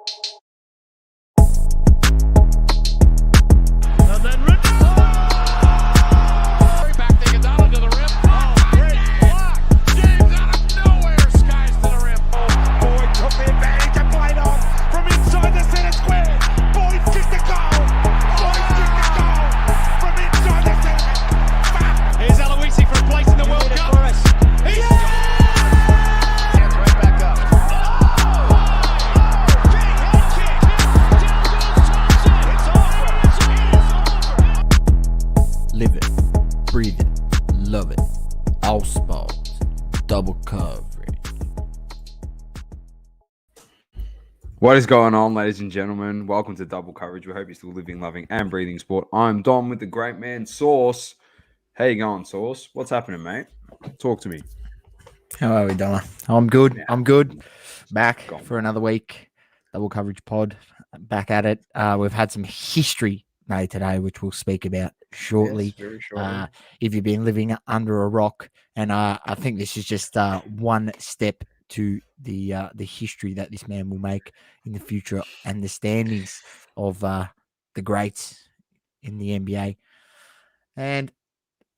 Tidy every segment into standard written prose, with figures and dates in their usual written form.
And then back to Iguodala to the rim. Oh, great block. James out of nowhere, skies to the rim. Oh, Boyd took the advantage and played off from inside the center square. Boyd kicked the goal. Boyd kicked the goal from inside the center. Here's Aloisi for a place in the World Cup. He's hands right back up. Live it, breathe it, love it. All sports, double coverage. What is going on, ladies and gentlemen? Welcome to Double Coverage. We hope you're still living, loving, and breathing sport. I'm Dom with the great man, Sauce. How you going, Sauce? What's happening, mate? Talk to me. How are we, Donna? I'm good. Yeah. I'm good. Back Gone. for another week. Double coverage pod. Back at it. We've had some history made today, which we'll speak about shortly. Yes, very shortly. If you've been living under a rock, and I think this is just one step to the history that this man will make in the future and the standings of the greats in the NBA. And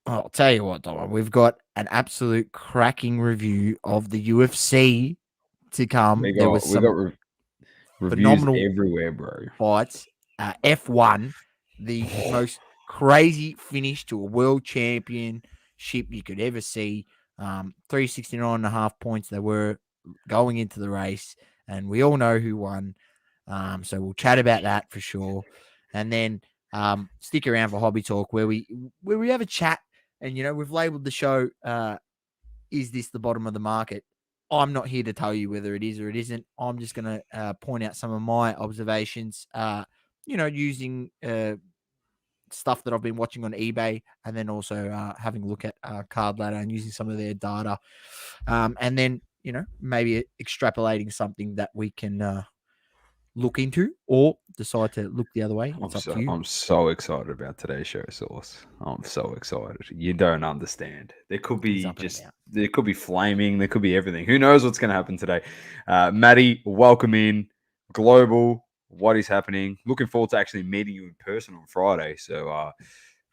I'll tell you what, Dom, we've got an absolute cracking review of the UFC to come. we There was got some reviews phenomenal everywhere, bro. fights. F1, the most crazy finish to a world championship you could ever see. 369.5 points they were going into the race, and we all know who won. So we'll chat about that for sure. And then stick around for Hobby Talk, where we have a chat. And, you know, we've labeled the show, Is This the Bottom of the Market? I'm not here to tell you whether it is or it isn't. I'm just going to point out some of my observations, using stuff that I've been watching on eBay, and then also having a look at Cardladder and using some of their data. And then, you know, maybe extrapolating something that we can look into or decide to look the other way. It's up to you. I'm so excited about today's show, Sauce. I'm so excited. You don't understand. There could be flaming. There could be everything. Who knows what's going to happen today? Maddie, welcome in. Global, what is happening? Looking forward to actually meeting you in person on Friday. So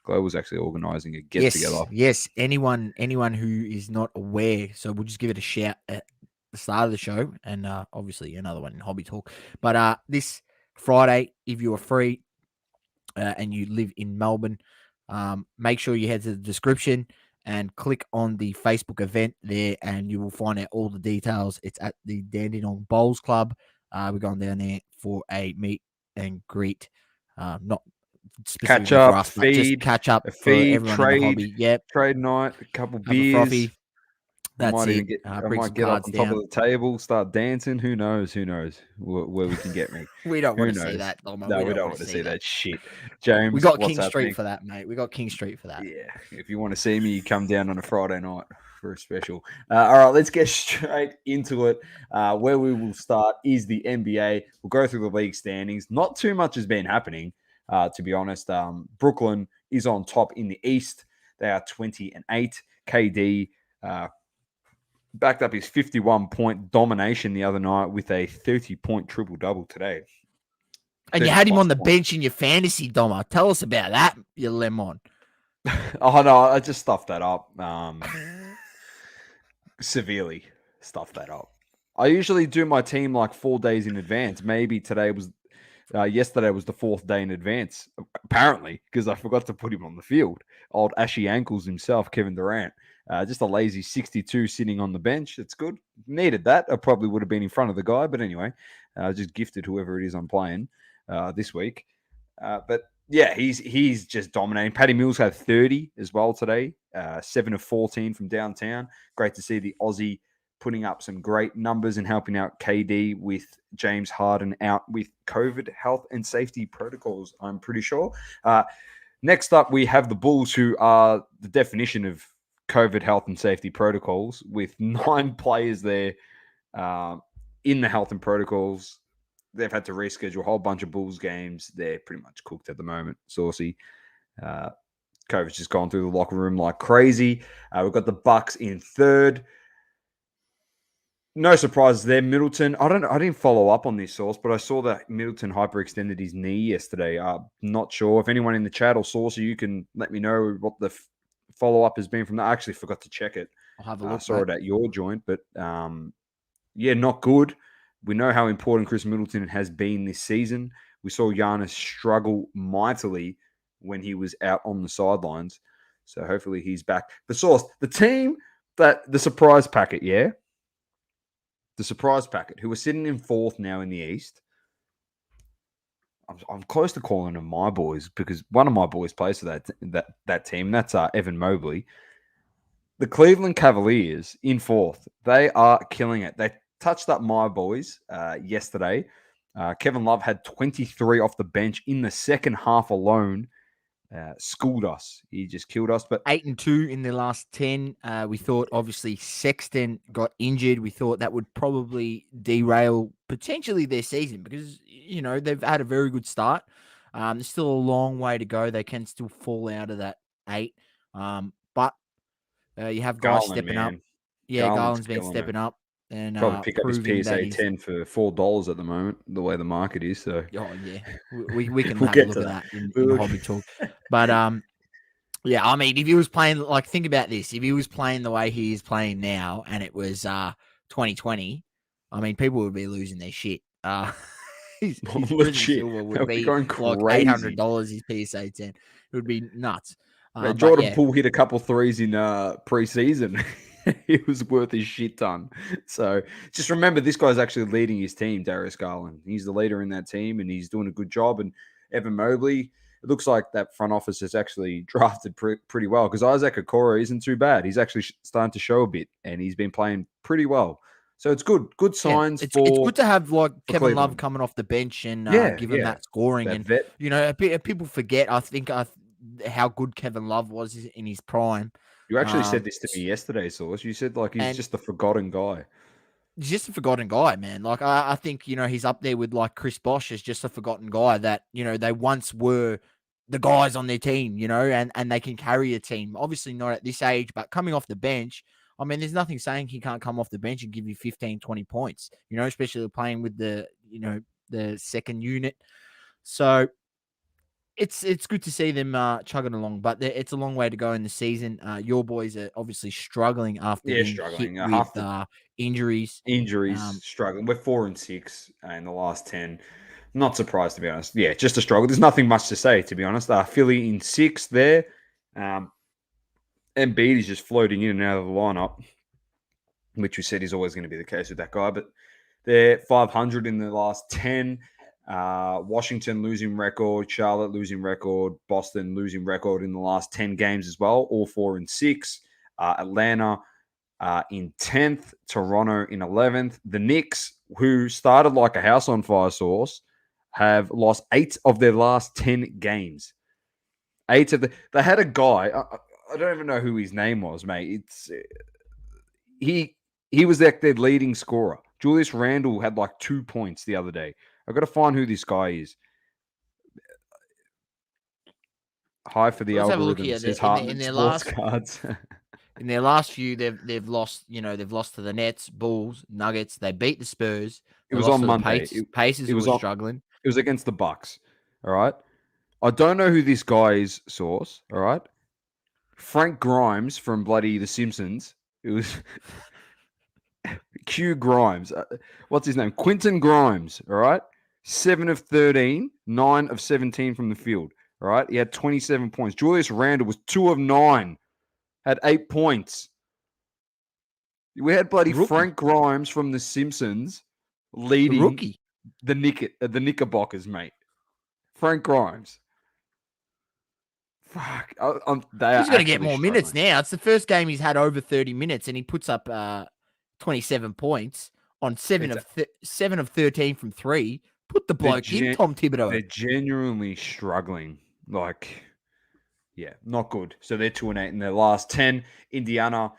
Global's actually organising a get-together. Yes, anyone who is not aware. So we'll just give it a shout at the start of the show, and obviously another one in Hobby Talk. But this Friday, if you are free and you live in Melbourne, make sure you head to the description and click on the Facebook event there, and you will find out all the details. It's at the Dandenong Bowls Club. We're going down there for a meet and greet, not Catch specifically up, for us, but feed, just catch up a for feed, everyone in the trade, hobby. Yep, trade night, a couple have a beers. frothy. I That's might it. even get, I Bring might some get up cards on top down. of the table, start dancing. Who knows where we can get me. We don't want Who to see knows? that, Doma. No, we don't want to see that shit. James, We got what's King happening? Street for that, mate. We got King Street for that. Yeah, if you want to see me, you come down on a Friday night for a special. All right, let's get straight into it. Where we will start is the NBA. We'll go through the league standings. Not too much has been happening, to be honest. Brooklyn is on top in the East. They are 20-8. KD backed up his 51-point domination the other night with a 30-point triple-double today. And you had him on the bench in your fantasy, Doma. Tell us about that, you lemon. Oh, no, I just stuffed that up. Severely stuffed that up. I usually do my team like 4 days in advance. Maybe yesterday was the 4th day in advance, apparently, because I forgot to put him on the field. Old ashy ankles himself, Kevin Durant. Just a lazy 62 sitting on the bench. It's good. Needed that. I probably would have been in front of the guy, but anyway, just gifted whoever it is I'm playing this week. But yeah, he's just dominating. Patty Mills had 30 as well today. 7 of 14 from downtown. Great to see the Aussie putting up some great numbers and helping out KD with James Harden out with COVID health and safety protocols, I'm pretty sure. Next up, we have the Bulls, who are the definition of COVID health and safety protocols, with 9 players there in the health and protocols. They've had to reschedule a whole bunch of Bulls games. They're pretty much cooked at the moment. Saucy. COVID's just gone through the locker room like crazy. We've got the Bucks in 3rd. No surprises there. Middleton, I didn't follow up on this source, but I saw that Middleton hyperextended his knee yesterday. Not sure if anyone in the chat or source, you can let me know what the follow-up has been from that. I actually forgot to check it. I'll have a I look. saw Mate. it at your joint, but yeah, not good. We know how important Chris Middleton has been this season. We saw Giannis struggle mightily when he was out on the sidelines. So hopefully he's back. The source, the team that the surprise packet, yeah? The surprise packet, who are sitting in fourth now in the East. I'm close to calling them my boys because one of my boys plays for that team. That's Evan Mobley. The Cleveland Cavaliers in fourth. They are killing it. They touched up my boys yesterday. Kevin Love had 23 off the bench in the second half alone. Schooled us. He just killed us. But 8-2 in their last 10. We thought obviously Sexton got injured. We thought that would probably derail potentially their season because, you know, they've had a very good start. There's still a long way to go. They can still fall out of that 8. But you have guys Garland, stepping up. man. Yeah, Garland's Garland's been killing stepping it. up and Probably pick up his proving that PSA he's 10 for $4 at the moment, the way the market is. So Oh yeah, we can we'll have a get look to at that. that in We'll- Hobby Talk. But yeah, I mean, if he was playing like think about this, if he was playing the way he is playing now, and it was 2020, I mean, people would be losing their shit. His prison Legit. silver would They'll be be going like crazy. $800. His PSA 10, it would be nuts. Mate, But Jordan yeah, Poole hit a couple threes in preseason. It was worth his shit ton. So just remember, this guy's actually leading his team, Darius Garland. He's the leader in that team, and he's doing a good job. And Evan Mobley, it looks like that front office has actually drafted pretty well because Isaac Okoro isn't too bad. He's actually starting to show a bit, and he's been playing pretty well. So it's good. Good yeah, signs it's for good to have like Kevin Love Cleveland. coming off the bench and Yeah, give him yeah. that scoring. That And vet. you know, people forget. I think how good Kevin Love was in his prime. You actually said this to me yesterday, Sauce. You said like he's And just a forgotten guy. he's just a forgotten guy, man. Like I think, you know, he's up there with like Chris Bosh as just a forgotten guy that, you know, they once were the guys on their team, you know, and they can carry a team. Obviously not at this age, but coming off the bench, I mean, there's nothing saying he can't come off the bench and give you 15, 20 points, you know, especially playing with the, you know, the second unit. So it's good to see them chugging along, but it's a long way to go in the season. Your boys are obviously struggling after Yeah, being hit struggling. with Half the injuries. injuries, struggling. We're 4-6 in the last 10. Not surprised, to be honest. Yeah, just a struggle. There's nothing much to say, to be honest. Philly in 6th there. Embiid is just floating in and out of the lineup, which we said is always going to be the case with that guy. But they're 500 in the last 10. Washington losing record, Charlotte losing record, Boston losing record in the last 10 games as well, all 4-6. Atlanta in 10th, Toronto in 11th. The Knicks, who started like a house on fire, Source, have lost 8 of their last 10 games. 8 of they had a guy, I don't even know who his name was, mate. It's he was like their leading scorer. Julius Randle had like 2 points the other day. I've got to find who this guy is. Hi for the Let's have a look algorithm. here. Says In Hartman their Sports last Cards. in their last few, they've lost. You know, they've lost to the Nets, Bulls, Nuggets. They beat the Spurs. It They was lost on to the Monday. Pacers, It who was were on. struggling. It was against the Bucks. All right. I don't know who this guy is, Source. All right. Frank Grimes from bloody The Simpsons. It was Q Grimes. What's his name? Quentin Grimes. All right. 7 of 13, 9 of 17 from the field. All right. He had 27 points. Julius Randle was 2 of 9, had 8 points. We had bloody Rookie. Frank Grimes from The Simpsons The leading rookie. the Knickerbockers, mate. Frank Grimes. Fuck. They He's are going to get actually more struggling. minutes now. It's the first game he's had over 30 minutes, and he puts up 27 points on 7 of 13 from 3. Put the bloke in, Tom Thibodeau. They're genuinely struggling. Like, yeah, not good. So they're 2-8 in their last 10. Indiana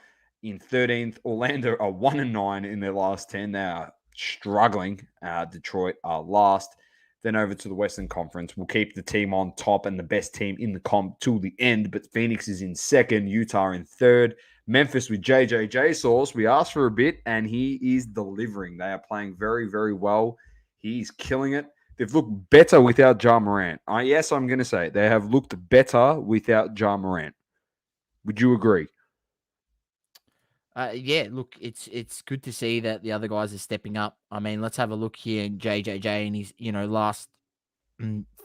in 13th. Orlando are 1-9 in their last 10. They are struggling. Detroit are last. Then over to the Western Conference. We'll keep the team on top and the best team in the comp till the end. But Phoenix is in 2nd. Utah in 3rd. Memphis with JJJ Sauce. We asked for a bit, and he is delivering. They are playing very, very well. He's killing it. They've looked better without Ja Morant. Yes, I'm going to say it. They have looked better without Ja Morant. Would you agree? Yeah, look, it's good to see that the other guys are stepping up. I mean, let's have a look here in JJJ and his last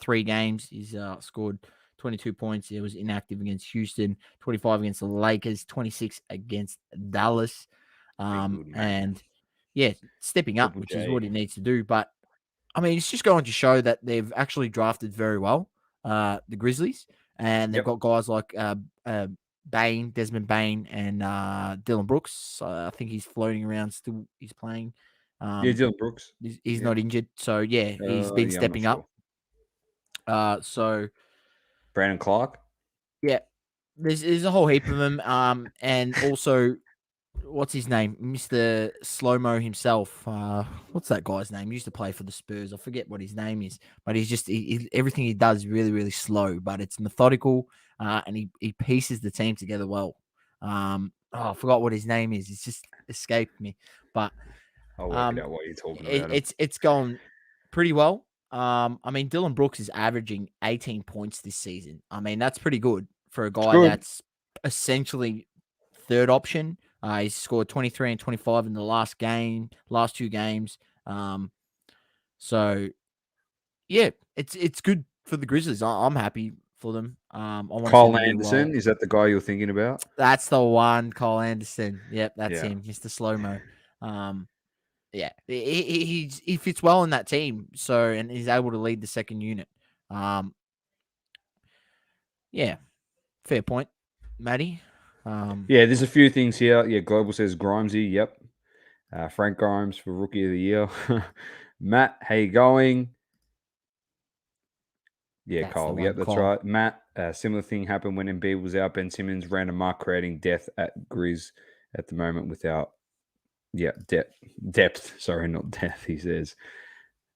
3 games. He's scored 22 points. He was inactive against Houston, 25 against the Lakers, 26 against Dallas, and yeah, stepping up, which is what he needs to do. But I mean, it's just going to show that they've actually drafted very well, the Grizzlies, and they've got guys like Desmond Bain, and Dylan Brooks. I think he's floating around still. He's playing. Dylan Brooks. He's not injured, so yeah, he's been stepping up. So Brandon Clark. Yeah, there's a whole heap of them. And also, what's his name, Mr. Slow-Mo himself? What's that guy's name? He used to play for the Spurs. I forget what his name is, but he's just everything he does is really, really slow, but it's methodical. And he pieces the team together well. I forgot what his name is. It's just escaped me. But I'll work it out what you're talking about. It's going pretty well. I mean, Dylan Brooks is averaging 18 points this season. I mean, that's pretty good for a guy that's essentially third option. He's scored 23 and 25 in the last 2 games. So yeah, it's good for the Grizzlies. I'm happy for them. Kyle Anderson, is that the guy you're thinking about? That's the one, Kyle Anderson. Yep, that's him, Mr. Slow-Mo. Yeah, he fits well in that team. So, and he's able to lead the second unit. Yeah, fair point, Matty. Yeah, there's a few things here. Yeah, Global says Grimesy. Yep. Frank Grimes for Rookie of the Year. Matt, how you going? Yeah, That's Cole. Yep, that's right. Matt, similar thing happened when Embiid was out. Ben Simmons ran a mark creating death at Grizz at the moment without, depth. Sorry, not death, he says.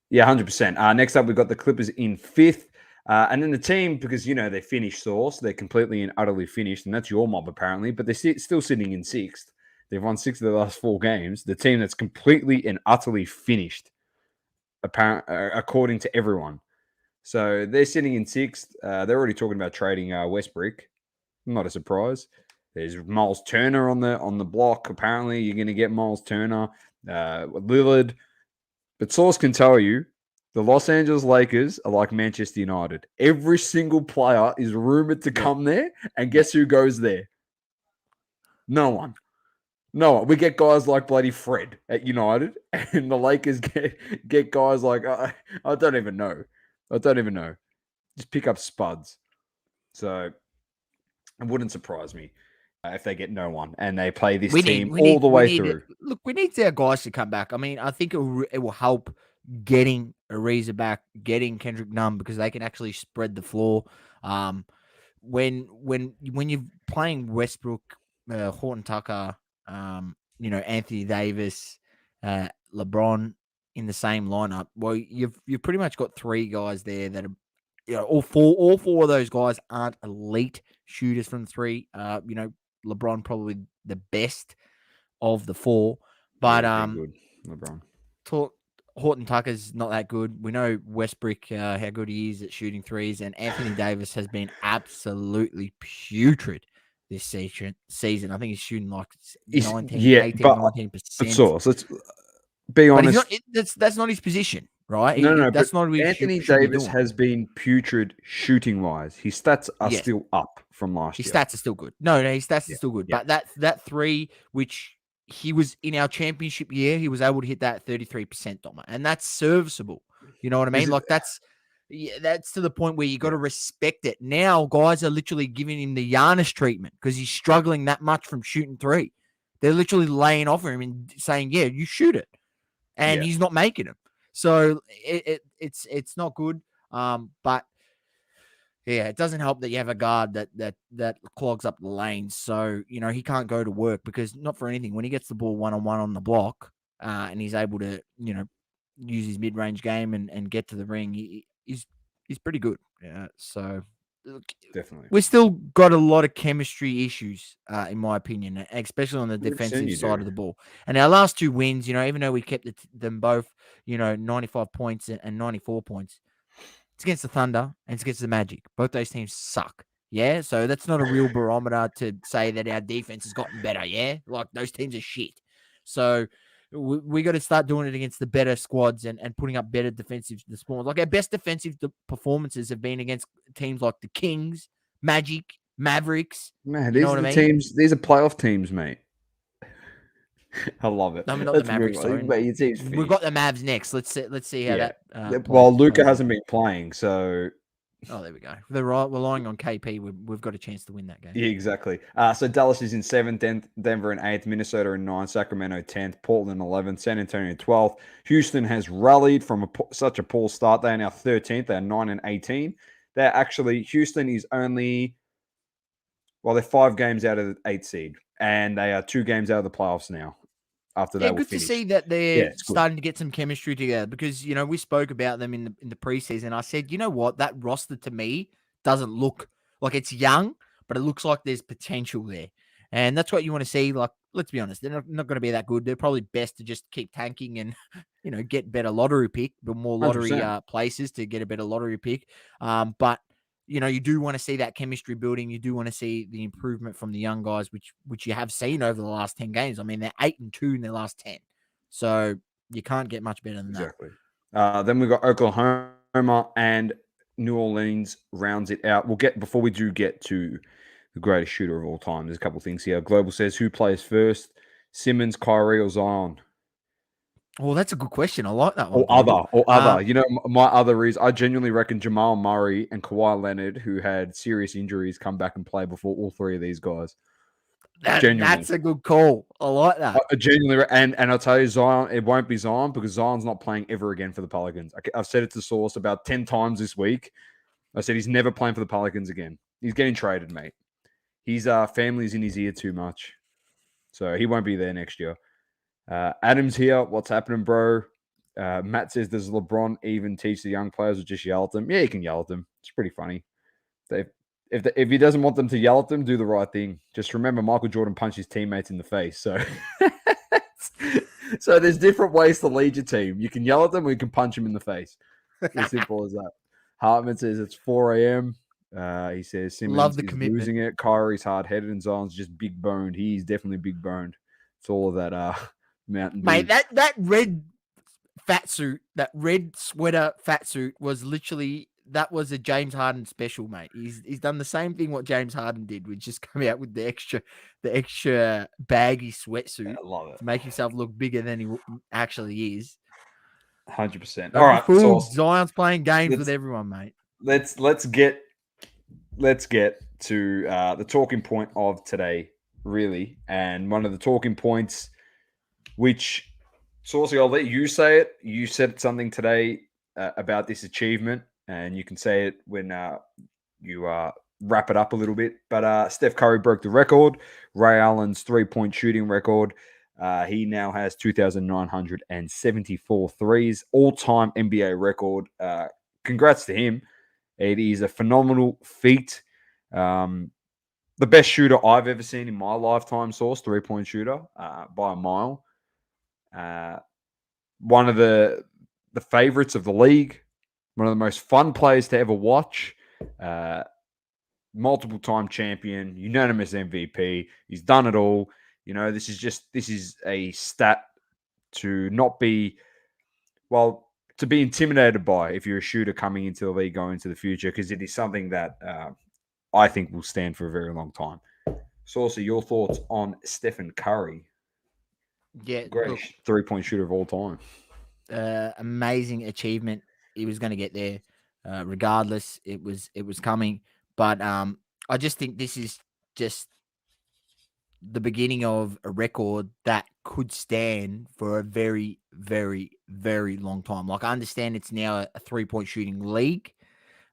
Yeah, 100%. Next up, we've got the Clippers in 5th. And then the team, because, they finished Source. They're completely and utterly finished. And that's your mob, apparently. But they're still sitting in 6th. They've won 6 of the last 4 games. The team that's completely and utterly finished, according to everyone. So they're sitting in 6th. They're already talking about trading Westbrook. Not a surprise. There's Miles Turner on the block. Apparently, you're going to get Miles Turner, Lillard. But Source can tell you, the Los Angeles Lakers are like Manchester United. Every single player is rumored to come there, and guess who goes there? No one. We get guys like bloody Fred at United, and the Lakers get guys like I don't even know. Just pick up spuds. So it wouldn't surprise me if they get no one and they play this team all the way through. Look, we need our guys to come back. I mean, I think it will help getting Ariza back, getting Kendrick Nunn, because they can actually spread the floor. When you're playing Westbrook, Horton Tucker, Anthony Davis, LeBron in the same lineup, well, you've pretty much got 3 guys there that are, all four of those guys aren't elite shooters from 3. LeBron probably the best of the 4, but good, LeBron. Horton Tucker's not that good. We know Westbrook, how good he is at shooting 3s, and Anthony Davis has been absolutely putrid this season. I think he's shooting like 19%. Source, let's be honest. That's not his position, right? That's not what Anthony Davis has been putrid shooting wise. His stats are still up from last year. His stats are still good. No, his stats are still good. Yeah. But that 3, which he was in our championship year, he was able to hit that 33% Doma, and that's serviceable. You know what I mean? That's to the point where you got to respect it. Now guys are literally giving him the Giannis treatment because he's struggling that much from shooting 3. They're literally laying off him and saying, "Yeah, you shoot it," and he's not making them. So it's not good. But yeah, it doesn't help that you have a guard that clogs up the lanes. So, he can't go to work because, not for anything, when he gets the ball one-on-one on the block and he's able to, use his mid-range game and get to the ring, he's pretty good. So Definitely. we've still got a lot of chemistry issues, in my opinion, especially on the 100% defensive you side do. of the ball. And our last 2 wins, even though we kept them both, 95 points and 94 points, it's against the Thunder and it's against the Magic. Both those teams suck. Yeah, so that's not a real barometer to say that our defense has gotten better. Yeah, like those teams are shit. So we got to start doing it against the better squads and putting up better defensive performances. Like our best defensive performances have been against teams like the Kings, Magic, Mavericks. Man, You know these what are I the mean? teams. These are playoff teams, mate. I love it. I mean, not the Let's move Mavericks. on. Sorry, Mate, your team's we've got finished. the Mavs next. Let's see how Yeah. that Well, plays Luca out. hasn't been playing, so Oh, there we go. They're relying on KP. We've got a chance to win that game. yeah, exactly. So Dallas is in 7th, Denver in 8th, Minnesota in 9th, Sacramento 10th, Portland 11th, San Antonio 12th. Houston has rallied from such a poor start. They are now 13th. They're 9 and 18. Houston is only, they're 5 games out of the 8th seed, and they are 2 games out of the playoffs now after they Yeah, were good to finished. see that Yeah, they're it's good. starting to get some chemistry together because we spoke about them in the preseason. I said, you know what, that roster to me doesn't look like it's young, but it looks like there's potential there, and that's what you want to see. Like, let's be honest, they're not going to be that good. They're probably best to just keep tanking and get better lottery pick, but more lottery 100%. places to get a better lottery pick. But you do want to see that chemistry building. You do want to see the improvement from the young guys, which you have seen over the last 10 games. I mean, they're 8-2 in their last 10. So you can't get much better than Exactly. Then we've got Oklahoma and New Orleans rounds it out. Before we do get to the greatest shooter of all time, there's a couple of things here. Global says, who plays first? Simmons, Kyrie, or Zion? that. Well, that's a good question. I like that one. Or other, Global. or other. My other is I genuinely reckon Jamal Murray and Kawhi Leonard, who had serious injuries, come back and play before all 3 of these guys. Genuinely. That's a good call. I like that. I genuinely, and I'll tell you, Zion, it won't be Zion because Zion's not playing ever again for the Pelicans. I've said it to Source about 10 times this week. I said he's never playing for the Pelicans again. He's getting traded, mate. His family's in his ear too much. So he won't be there next year. Adam's here. What's happening, bro? Matt says, does LeBron even teach the young players or just yell at them? Yeah, he can yell at them. It's pretty funny. If he doesn't want them to yell at them, do the right thing. Just remember, Michael Jordan punched his teammates in the face. So, so there's different ways to lead your team. You can yell at them or you can punch them in the face. As simple as that. Hartman says it's 4 a.m. He says Simmons is losing it. Kyrie's hard-headed and Zion's just big-boned. He's definitely big-boned. It's all of that Mountain Dew. Mate, that red fat suit, that red sweater fat suit was literally... That was a James Harden special, mate. He's done the same thing what James Harden did, which just come out with the extra baggy sweatsuit. I love it. To make himself look bigger than he actually is. 100%. All right, so Zion's playing games with everyone, mate. Let's get to the talking point of today, really, and one of the talking points, which Saucy, I'll let you say it. You said something today about this achievement. And you can say it when you wrap it up a little bit. But Steph Curry broke the record, Ray Allen's 3-point shooting record. He now has 2,974 threes, all-time NBA record. Congrats to him. It is a phenomenal feat. The best shooter I've ever seen in my lifetime, Source, 3-point shooter by a mile. One of the favorites of the league. One of the most fun players to ever watch. Multiple-time champion, unanimous MVP. He's done it all. This is a stat to not be, to be intimidated by if you're a shooter coming into the league going into the future, because it is something that I think will stand for a very long time. Saucy, your thoughts on Stephen Curry? Yeah, greatest 3-point shooter of all time. Amazing achievement. He was going to get there, regardless. It was coming, but I just think this is just the beginning of a record that could stand for a very, very, very long time. Like, I understand it's now a 3-point shooting league,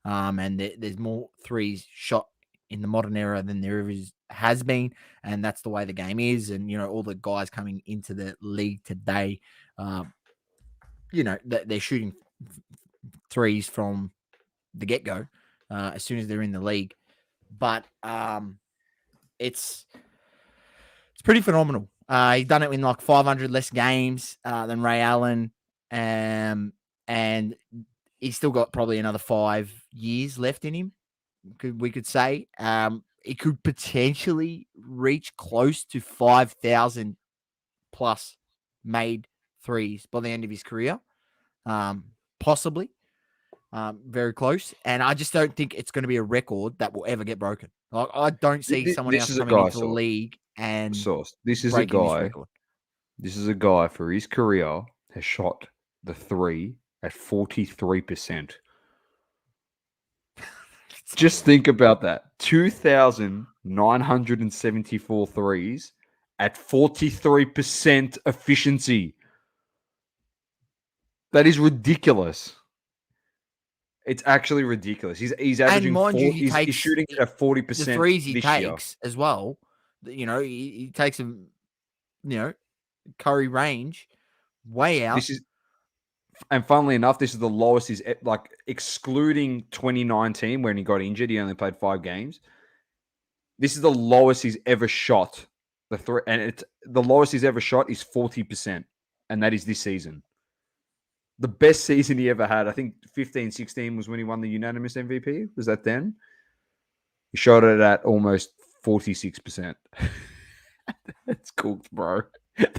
and there's more threes shot in the modern era than there ever has been, and that's the way the game is. And all the guys coming into the league today, they're shooting threes from the get-go. as soon as they're in the league. But it's pretty phenomenal. He's done it in like 500 less games than Ray Allen, and he's still got probably another 5 years left in him. We could say it could potentially reach close to 5,000 plus made threes by the end of his career, possibly. Very close, and I just don't think it's going to be a record that will ever get broken. Like, I don't see someone else coming into the league and breaking this record. This is a guy for his career has shot the three at 43%. Just think about that. 2,974 threes at 43% efficiency. That is ridiculous. It's actually ridiculous. He's averaging he's shooting at 40%. The threes he takes as well. You know, he takes them, Curry range way out. And funnily enough, this is the lowest he's like, excluding 2019 when he got injured. He only played 5 games. This is the lowest he's ever shot. The lowest he's ever shot is 40%, and that is this season. The best season he ever had, I think 15-16 was when he won the unanimous MVP. Was that then? He shot it at almost 46%. That's cooked, bro.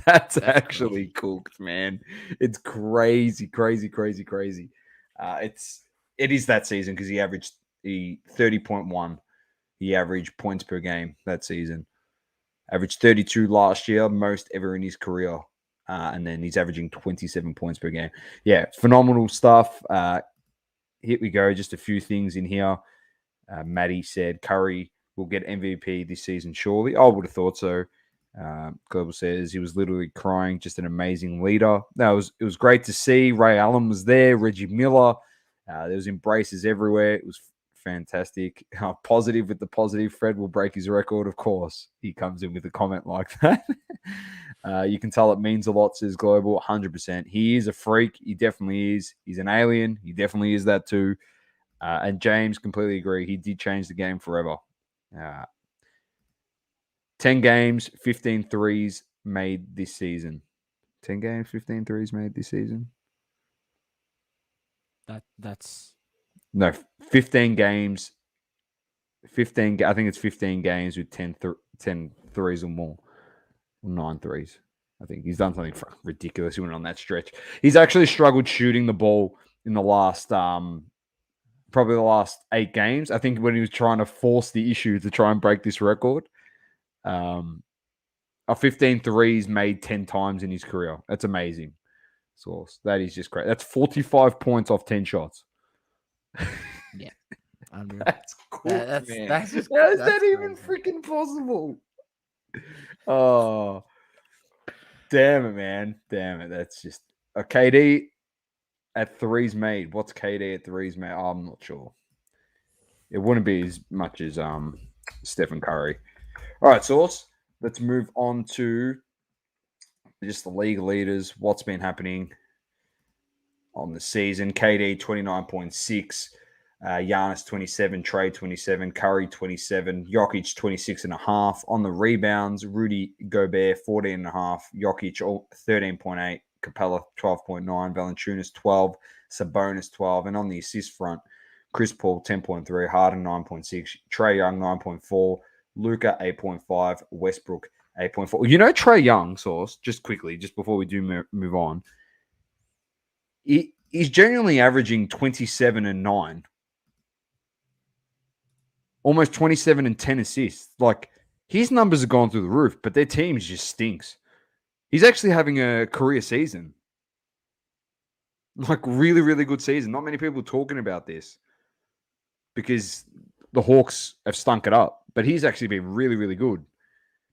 That's actually cooked, man. It's crazy. It is that season because he averaged 30.1. He averaged points per game that season. Averaged 32 last year, most ever in his career. And then he's averaging 27 points per game. Yeah, phenomenal stuff. Here we go. Just a few things in here. Maddie said Curry will get MVP this season, surely. I would have thought so. Global says he was literally crying. Just an amazing leader. It was great to see. Ray Allen was there. Reggie Miller. There was embraces everywhere. It was fantastic. Positive with the positive. Fred will break his record, of course. He comes in with a comment like that. You can tell it means a lot, says Global. 100%. He is a freak. He definitely is. He's an alien. He definitely is that too. And James, completely agree. He did change the game forever. 10 games, 15 threes made this season. 10 games, 15 threes made this season. That's... No, 15 games. I think it's 15 games with 10 threes or more. 9 threes. I think he's done something ridiculous. He went on that stretch. He's actually struggled shooting the ball in the last, probably the last 8 games. I think when he was trying to force the issue to try and break this record. 15 threes made 10 times in his career. That's amazing. Source. That is just great. That's 45 points off 10 shots. Yeah. Unreal. That's cool, man. How is that even freaking possible? Oh, damn it, man. Damn it. That's just a KD at threes made. What's KD at threes made? Oh, I'm not sure. It wouldn't be as much as Stefan Curry. All right, Source. Let's move on to just the league leaders. What's been happening on the season? KD 29.6. Giannis 27, Trey 27, Curry 27, Jokic 26.5. On the rebounds, Rudy Gobert 14.5, Jokic 13.8, Capella 12.9, Valanciunas 12, Sabonis 12, and on the assist front, Chris Paul 10.3, Harden 9.6, Trey Young 9.4, Luka 8.5, Westbrook 8.4. You know Trey Young, Source, just quickly, just before we do move on, he's genuinely averaging 27 and 9. Almost 27 and 10 assists. Like, his numbers have gone through the roof, but their team just stinks. He's actually having a career season. Like, really, really good season. Not many people talking about this because the Hawks have stunk it up, but he's actually been really, really good.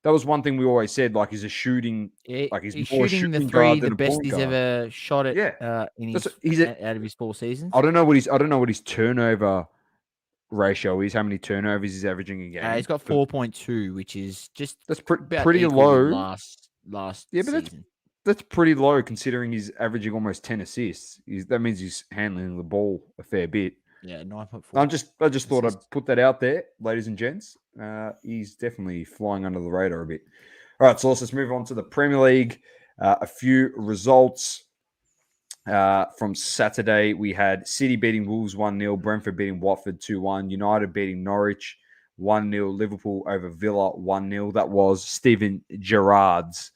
That was one thing we always said, like, he's a shooting... like he's more shooting the three, the best he's ever shot it in out of his 4 seasons. I don't know what his turnover ratio is, how many turnovers he's averaging a game. He's got 4.2, which is just pretty low. Last but season. That's pretty low considering he's averaging almost 10 assists. That means he's handling the ball a fair bit. Yeah, 9.4. I just thought I'd assists. put that out there, ladies and gents. He's definitely flying under the radar a bit. All right, so let's move on to the Premier League. A few results from Saturday. We had City beating Wolves 1-0, Brentford beating Watford 2-1, United beating Norwich 1-0, Liverpool over Villa 1-0. That was Steven Gerrard's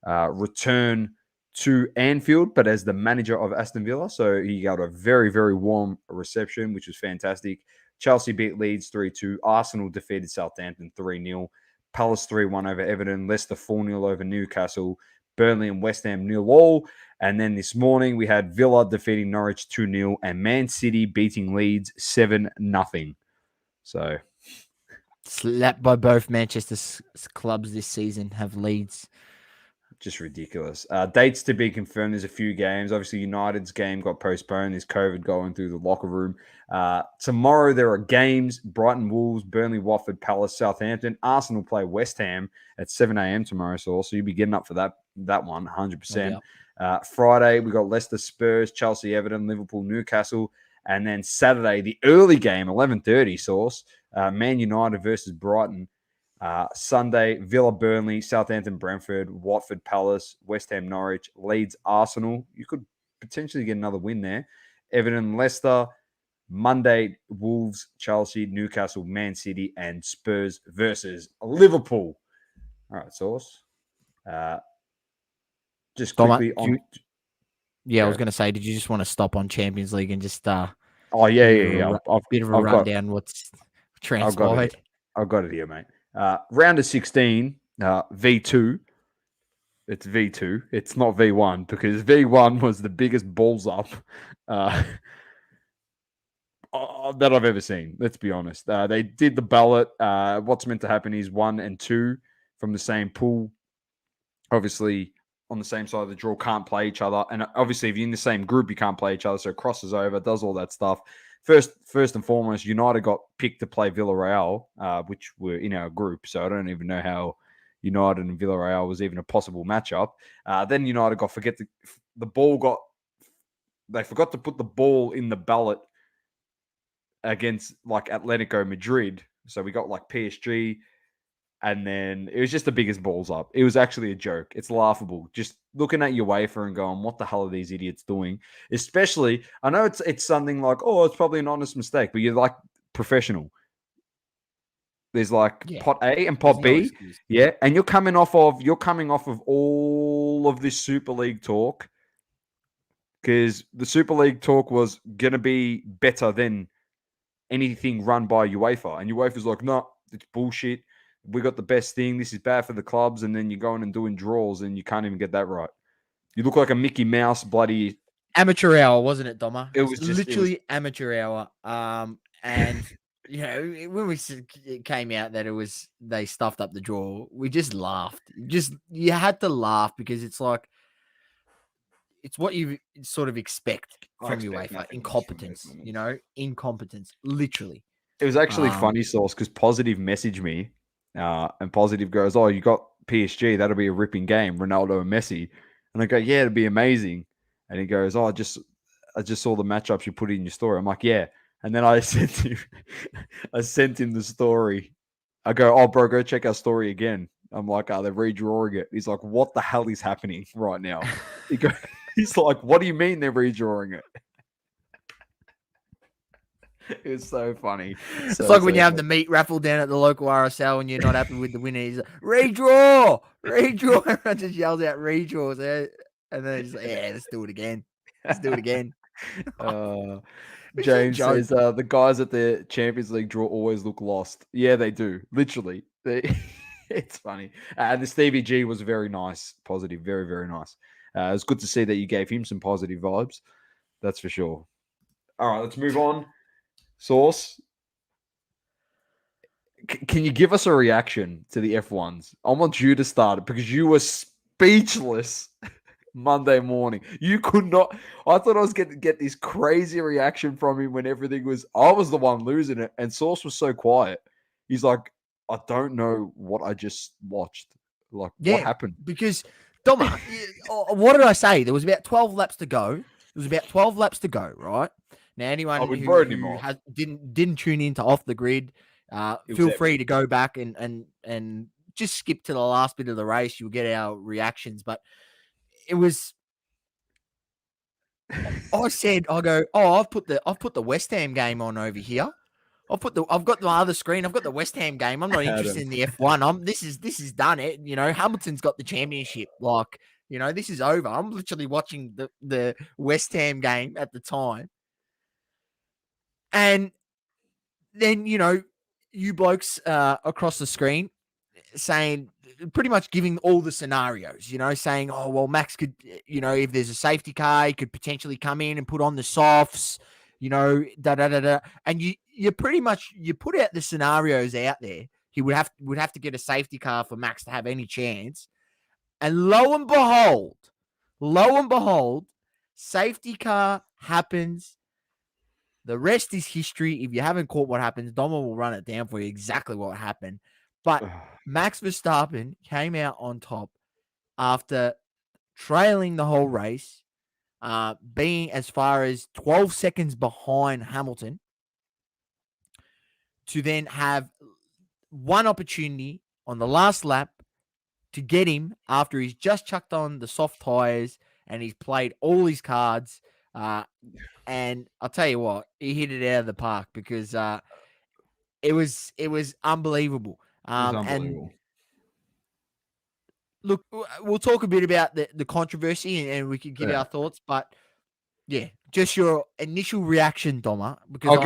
return to Anfield, but as the manager of Aston Villa. So he got a very, very warm reception, which was fantastic. Chelsea beat Leeds 3-2. Arsenal defeated Southampton 3-0. Palace 3-1 over Everton. Leicester 4-0 over Newcastle. Burnley and West Ham 0-0. And then this morning we had Villa defeating Norwich 2-0 and Man City beating Leeds 7-0. So Slapped by both Manchester clubs this season have Leeds. just ridiculous. Dates to be confirmed. There's a few games. Obviously, United's game got postponed. There's COVID going through the locker room. Tomorrow, there are games. Brighton, Wolves, Burnley, Watford, Palace, Southampton. Arsenal play West Ham at 7 a.m. tomorrow. So you'll be getting up for that one, 100%. Friday, we got Leicester, Spurs, Chelsea, Everton, Liverpool, Newcastle. And then Saturday, the early game, 11:30 source, Man United versus Brighton. Sunday, Villa, Burnley, Southampton, Brentford, Watford, Palace, West Ham, Norwich, Leeds, Arsenal. You could potentially get another win there. Everton, Leicester. Monday, Wolves, Chelsea, Newcastle, Man City, and Spurs versus Liverpool. All right, Source. Just quickly on. I was going to say, did you just want to stop on Champions League and just yeah. Bit of a rundown what's transpired? I've got it here, mate. Round of 16, V2. It's V2. It's not V1 because V1 was the biggest balls up that I've ever seen. Let's be honest. They did the ballot. What's meant to happen is 1 and 2 from the same pool. Obviously, on the same side of the draw, can't play each other. And obviously, if you're in the same group, you can't play each other. So it crosses over, does all that stuff. First and foremost, United got picked to play Villarreal, which were in our group. So I don't even know how United and Villarreal was even a possible matchup. Then United they forgot to put the ball in the ballot against like Atletico Madrid. So we got like PSG. And then it was just the biggest balls up. It was actually a joke. It's laughable. Just looking at UEFA and going, what the hell are these idiots doing? Especially, I know it's something like, oh, it's probably an honest mistake, but you're like professional. There's like pot A and pot B. Yeah. And you're coming off of all of this Super League talk. Because the Super League talk was going to be better than anything run by UEFA. And UEFA's like, no, it's bullshit. We got the best thing. This is bad for the clubs. And then you're going and doing draws and you can't even get that right. You look like a Mickey Mouse bloody... Amateur hour, wasn't it, Doma? It was literally amateur hour. And, you know, when we came out that they stuffed up the draw, we just laughed. You had to laugh because it's like, it's what you sort of expect from UEFA. Incompetence, incompetence, literally. It was actually funny, Sauce, because Positive messaged me. And Positive goes, oh, you got PSG. That'll be a ripping game, Ronaldo and Messi. And I go, yeah, it'll be amazing. And he goes, oh, I just saw the matchups you put in your story. I'm like, yeah. And then I sent him the story. I go, oh, bro, go check our story again. I'm like, they're redrawing it. He's like, what the hell is happening right now? He's like, what do you mean they're redrawing it? It's so funny. It's like when you have the meat raffle down at the local RSL and you're not happy with the winner. He's like, redraw. Everyone just yells out redraws. And then he's like, yeah, let's do it again. James says the guys at the Champions League draw always look lost. Yeah, they do. Literally. It's funny. The Stevie G was very nice. Positive. Very, very nice. It was good to see that you gave him some positive vibes. That's for sure. All right, let's move on. Source, can you give us a reaction to the F1s? I want you to start it because you were speechless Monday morning. You could not. I thought I was going to get this crazy reaction from him when everything was. I was the one losing it, and Source was so quiet. He's like, I don't know what I just watched. Like, what happened? Because, Doma, what did I say? There was about 12 laps to go. Right? Now, anyone we'd voted him who off. didn't tune into Off the Grid, feel free to go back and just skip to the last bit of the race. You'll get our reactions. But it was. I go, I've put the West Ham game on over here. I've got the other screen. I've got the West Ham game. I'm not interested in the F1. This is done. It. Hamilton's got the championship. Like, this is over. I'm literally watching the West Ham game at the time. And then, you blokes across the screen saying, pretty much giving all the scenarios, saying, oh, well, Max could, if there's a safety car, he could potentially come in and put on the softs, da-da-da-da. And you pretty much, you put out the scenarios out there. He would have to get a safety car for Max to have any chance. And lo and behold, safety car happens. The rest is history. If you haven't caught what happens, Doma will run it down for you exactly what happened. But Max Verstappen came out on top after trailing the whole race, being as far as 12 seconds behind Hamilton, to then have one opportunity on the last lap to get him after he's just chucked on the soft tires and he's played all his cards. And I'll tell you what, he hit it out of the park because it was unbelievable. It was unbelievable. And look, we'll talk a bit about the controversy and we can give our thoughts, but yeah, just your initial reaction, Doma, because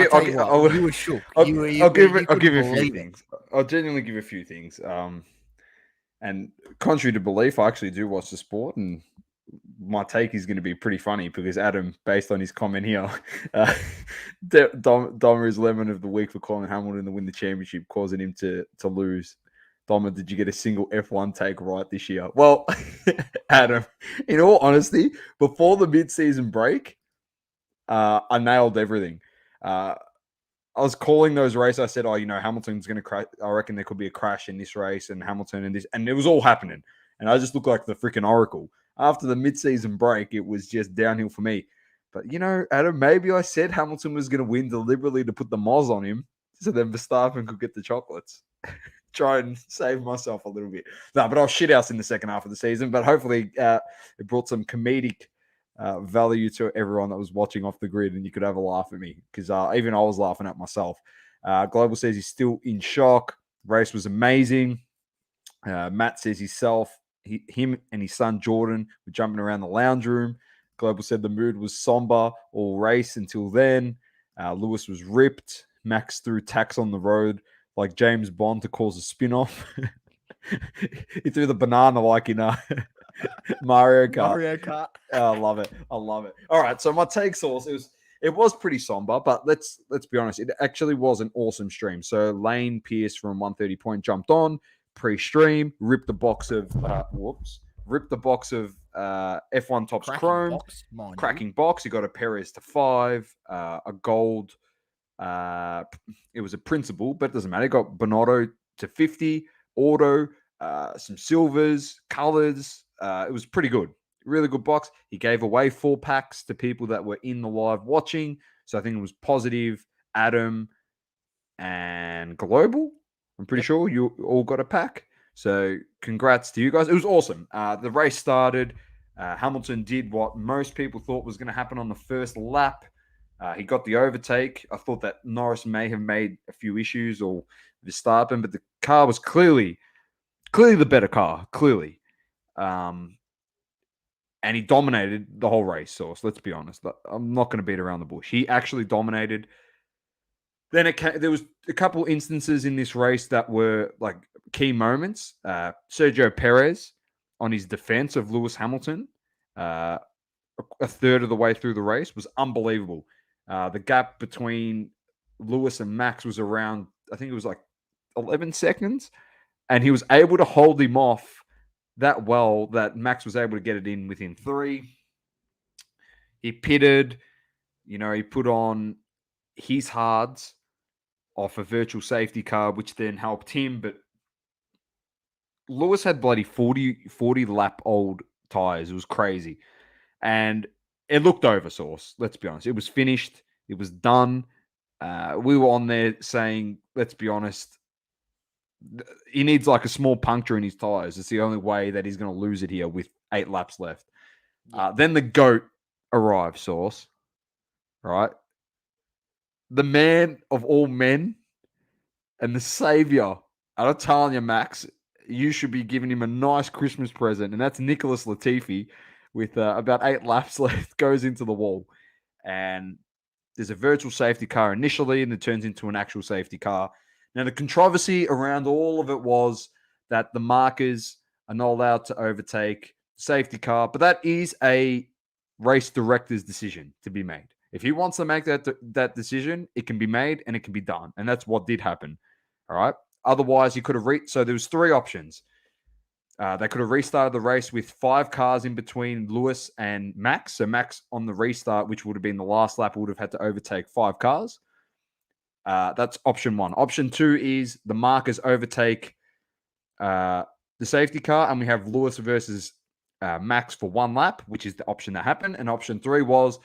you were shook. I'll give you a few things. I'll genuinely give you a few things. And contrary to belief, I actually do watch the sport, and my take is going to be pretty funny because Adam, based on his comment here, Doma is lemon of the week for calling Hamilton to win the championship, causing him to lose. Doma, did you get a single F1 take right this year? Well, Adam, in all honesty, before the mid-season break, I nailed everything. I was calling those races. I said, Hamilton's going to crash. I reckon there could be a crash in this race and Hamilton and this. And it was all happening. And I just looked like the freaking oracle. After the mid-season break, it was just downhill for me. But, Adam, maybe I said Hamilton was going to win deliberately to put the moz on him so then Verstappen could get the chocolates. Try and save myself a little bit. No, but I was shithouse in the second half of the season. But hopefully it brought some comedic value to everyone that was watching Off the Grid, and you could have a laugh at me because even I was laughing at myself. Global says he's still in shock. Race was amazing. Matt says him and his son Jordan were jumping around the lounge room. Global said the mood was somber all race until then. Lewis was ripped. Max threw tacks on the road like James Bond to cause a spin-off. He threw the banana like in Mario Kart. Oh, I love it. All right, so my take source, it was pretty somber, but let's be honest, it actually was an awesome stream. So Lane Pierce from 130 Point jumped on pre-stream, ripped the box of F1 Tops Chrome, cracking box. He got a Perez to 5, a gold. It was a principal, but it doesn't matter. He got Bonotto to 50, auto, some silvers, colors. It was pretty good. Really good box. He gave away 4 packs to people that were in the live watching. So I think it was positive. Adam and Global. I'm pretty sure you all got a pack. So congrats to you guys. It was awesome. The race started. Hamilton did what most people thought was going to happen on the first lap. He got the overtake. I thought that Norris may have made a few issues or Verstappen, but the car was clearly the better car, clearly. And he dominated the whole race, so let's be honest. I'm not going to beat around the bush. He actually dominated. Then there was a couple instances in this race that were like key moments. Sergio Perez on his defense of Lewis Hamilton, a third of the way through the race, was unbelievable. The gap between Lewis and Max was around, I think it was like 11 seconds. And he was able to hold him off that well that Max was able to get it in within 3. He pitted, he put on his hards off a virtual safety car, which then helped him. But Lewis had bloody 40 lap old tires. It was crazy. And it looked over, Sauce. Let's be honest. It was finished. It was done. We were on there saying, let's be honest, he needs like a small puncture in his tires. It's the only way that he's going to lose it here with 8 laps left. Then the GOAT arrives, Sauce. Right? The man of all men and the savior. I'm telling you, Max, you should be giving him a nice Christmas present. And that's Nicholas Latifi with about 8 laps left, goes into the wall. And there's a virtual safety car initially, and it turns into an actual safety car. Now, the controversy around all of it was that the markers are not allowed to overtake the safety car, but that is a race director's decision to be made. If he wants to make that decision, it can be made and it can be done. And that's what did happen. All right. Otherwise, he could have so there was 3 options. They could have restarted the race with 5 cars in between Lewis and Max. So Max on the restart, which would have been the last lap, would have had to overtake 5 cars. That's option 1. Option 2 is the markers overtake the safety car, and we have Lewis versus Max for 1 lap, which is the option that happened. And option 3 was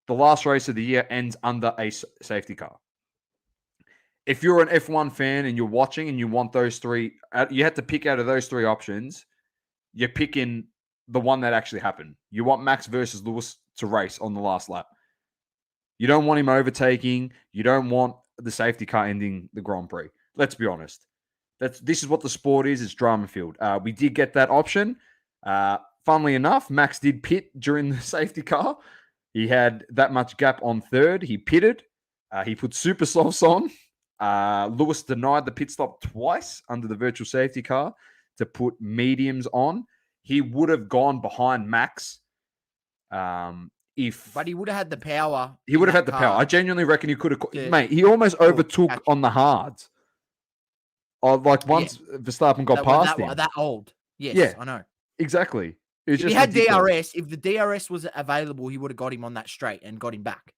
the last race of the year ends under a safety car. If you're an F1 fan and you're watching and you want those 3, you had to pick out of those 3 options. You're picking the one that actually happened. You want Max versus Lewis to race on the last lap. You don't want him overtaking. You don't want the safety car ending the Grand Prix. Let's be honest. This is what the sport is. It's drama-filled. We did get that option. Funnily enough, Max did pit during the safety car. He had that much gap on third. He pitted. He put super softs on. Lewis denied the pit stop twice under the virtual safety car to put mediums on. He would have gone behind Max But he would have had the power. He would have had the power. I genuinely reckon he could have. Mate, he almost overtook on the hards. Like once Verstappen got past him. That old. Yes, I know. Exactly. If he had DRS, if the DRS was available, he would have got him on that straight and got him back.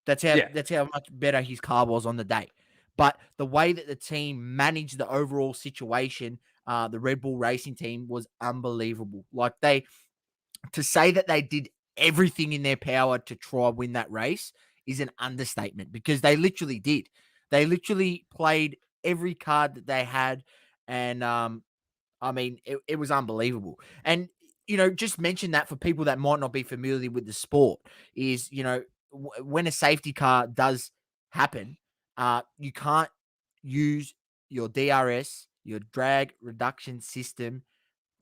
That's how much better his car was on the day. But the way that the team managed the overall situation, the Red Bull Racing team, was unbelievable. Like to say that they did everything in their power to try and win that race is an understatement, because they literally did. They literally played every card that they had. And, I mean, it was unbelievable. And, just mention that for people that might not be familiar with the sport is, when a safety car does happen, you can't use your DRS, your drag reduction system,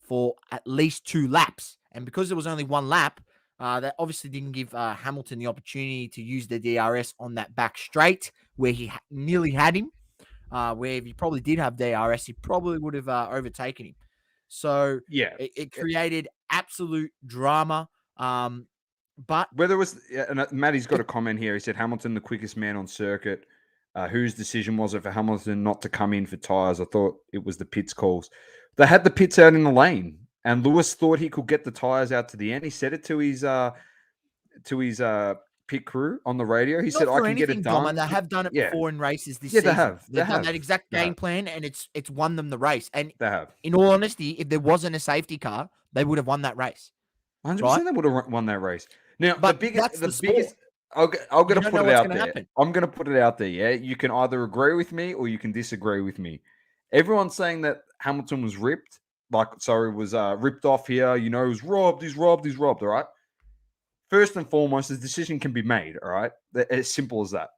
for at least 2 laps. And because there was only 1 lap, that obviously didn't give Hamilton the opportunity to use the DRS on that back straight where he nearly had him. Where if he probably did have DRS, he probably would have overtaken him. So it created absolute drama. But whether it was, and Matty's got a comment here. He said Hamilton, the quickest man on circuit. Whose decision was it for Hamilton not to come in for tyres? I thought it was the pits calls. They had the pits out in the lane, and Lewis thought he could get the tyres out to the end. He said it to his pit crew on the radio. He said, "I can get it done." And they have done it before in races this season. They have. They've done that exact game plan, and it's won them the race. And they have. In all honesty, if there wasn't a safety car, they would have won that race. 100%, they would have won that race. Now, but the biggest. I'm going to put it out there. I'm going to put it out there. Yeah, you can either agree with me or you can disagree with me. Everyone's saying that Hamilton was ripped. Was ripped off here. He was robbed. He's robbed. All right. First and foremost, the decision can be made. All right. As simple as that.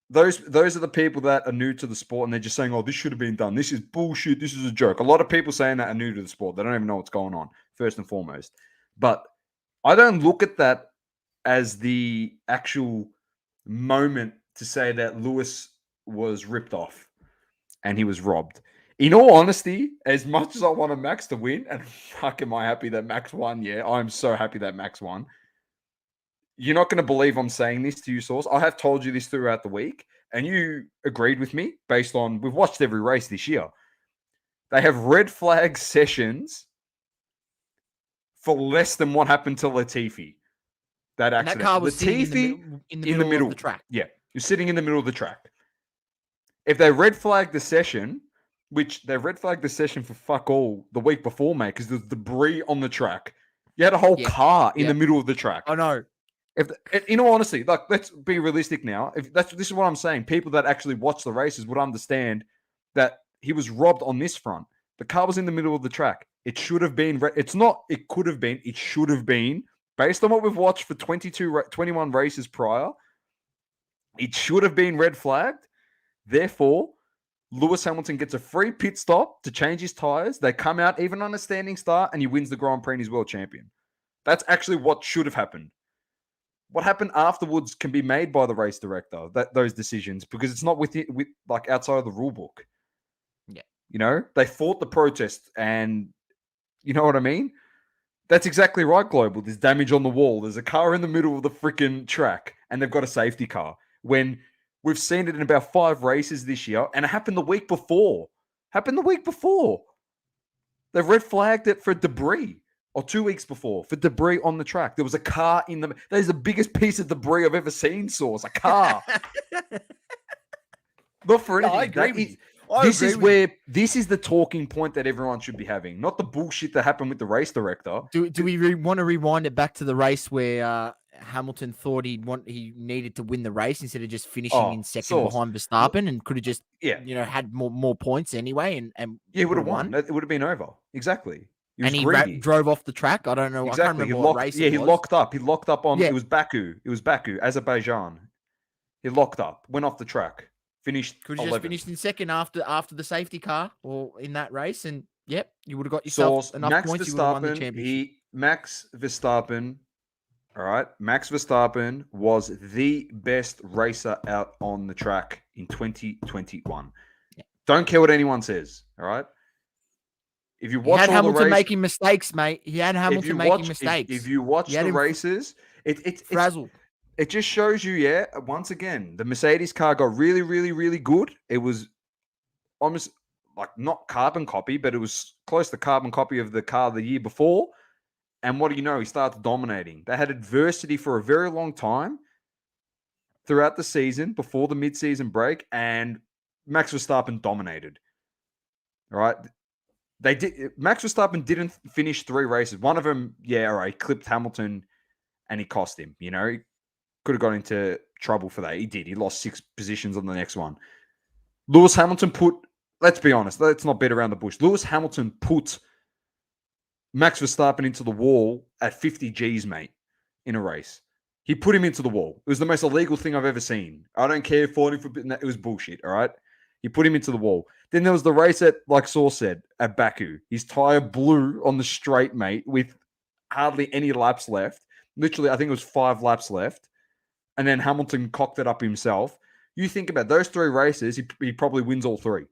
Those are the people that are new to the sport and they're just saying, "Oh, this should have been done. This is bullshit. This is a joke." A lot of people saying that are new to the sport. They don't even know what's going on. First and foremost, but I don't look at that as the actual moment to say that Lewis was ripped off and he was robbed. In all honesty, as much as I wanted Max to win, and fuck am I happy that Max won, I'm so happy that Max won. You're not going to believe I'm saying this to you, Source. I have told you this throughout the week, and you agreed with me based on, we've watched every race this year. They have red flag sessions for less than what happened to Latifi. That accident. That car was Latifi in the middle of the track. Yeah, you're sitting in the middle of the track. If they red flagged the session, which they red flagged the session for fuck all the week before, mate, because there's debris on the track. You had a whole car in the middle of the track. I know. In all honesty, like let's be realistic now. This is what I'm saying. People that actually watch the races would understand that he was robbed on this front. The car was in the middle of the track. It should have been. It's not. It could have been. It should have been. Based on what we've watched for 21 races prior, it should have been red flagged. Therefore, Lewis Hamilton gets a free pit stop to change his tires. They come out even on a standing start, and he wins the Grand Prix and he's world champion. That's actually what should have happened. What happened afterwards can be made by the race director, those decisions, because it's not with like outside of the rule book. Yeah. You know, they fought the protest, and you know what I mean? That's exactly right, Global. There's damage on the wall. There's a car in the middle of the freaking track, and they've got a safety car. When we've seen it in about 5 races this year, and it happened the week before. They've red flagged it for debris. Or 2 weeks before, for debris on the track. There was a car in the... That is the biggest piece of debris I've ever seen, Sauce. A car. Not for anything. I agree with you. This is the talking point that everyone should be having, not the bullshit that happened with the race director. Do we want to rewind it back to the race where Hamilton thought he needed to win the race instead of just finishing in second behind Verstappen, and could have just had more points anyway, and he would have won. It would have been over. Exactly. He drove off the track. I don't know. Exactly. I can't remember what race it was. He locked up. He locked up on. Yeah. It was Baku, Azerbaijan. He locked up. Went off the track. Finished. Could have just finished in second after the safety car or in that race, and yep, you would have got yourself enough points. You would have won the championship. Max Verstappen. All right, Max Verstappen was the best racer out on the track in 2021. Yeah. Don't care what anyone says. All right. If you watch Hamilton making mistakes, mate. He had Hamilton making mistakes. If you watch the races, it just shows you, once again, the Mercedes car got really, really, really good. It was almost like not carbon copy, but it was close to carbon copy of the car the year before. And what do you know? He started dominating. They had adversity for a very long time throughout the season, before the mid-season break, and Max Verstappen dominated. All right. Max Verstappen didn't finish 3 races. One of them, clipped Hamilton and he cost him. You know, he could have got into trouble for that. He did. He lost 6 positions on the next one. Lewis Hamilton let's be honest, let's not beat around the bush. Lewis Hamilton put Max Verstappen into the wall at 50 Gs, mate, in a race. He put him into the wall. It was the most illegal thing I've ever seen. I don't care, 40 for it was bullshit, all right? He put him into the wall. Then there was the race like Saw said, at Baku. His tire blew on the straight, mate, with hardly any laps left. Literally, I think it was 5 laps left. And then Hamilton cocked it up himself. You think about those 3 races, he probably wins all 3.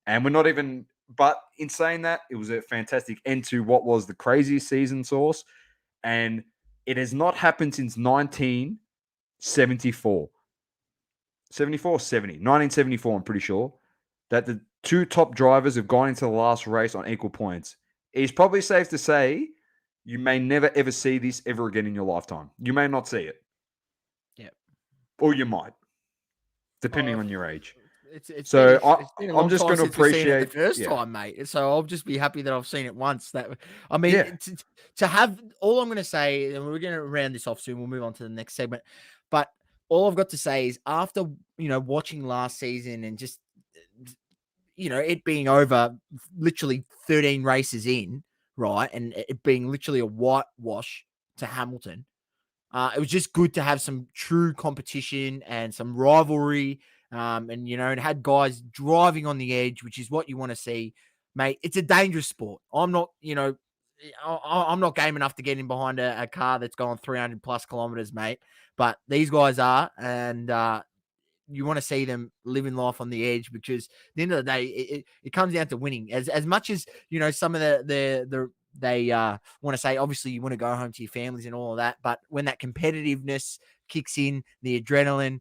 And we're not even... But in saying that, it was a fantastic end to what was the craziest season, Source. And it has not happened since 1974. 74 or 70? 1974, I'm pretty sure. That the 2 top drivers have gone into the last race on equal points. It's probably safe to say you may never, ever see this ever again in your lifetime. You may not see it. Yeah. Or you might, depending on your age. I'm just going to appreciate it the first time, mate. So I'll just be happy that I've seen it once. To have all I'm going to say, and we're going to round this off soon. We'll move on to the next segment. But all I've got to say is after watching last season and just it being over literally 13 races in, right, and it being literally a whitewash to Hamilton, it was just good to have some true competition and some rivalry. And it had guys driving on the edge, which is what you want to see, mate. It's a dangerous sport. I'm not game enough to get in behind a car that's going 300 plus kilometers, mate. But these guys are, and you want to see them living life on the edge, because at the end of the day, it comes down to winning. As much as some of they want to say, obviously you want to go home to your families and all of that, but when that competitiveness kicks in, the adrenaline,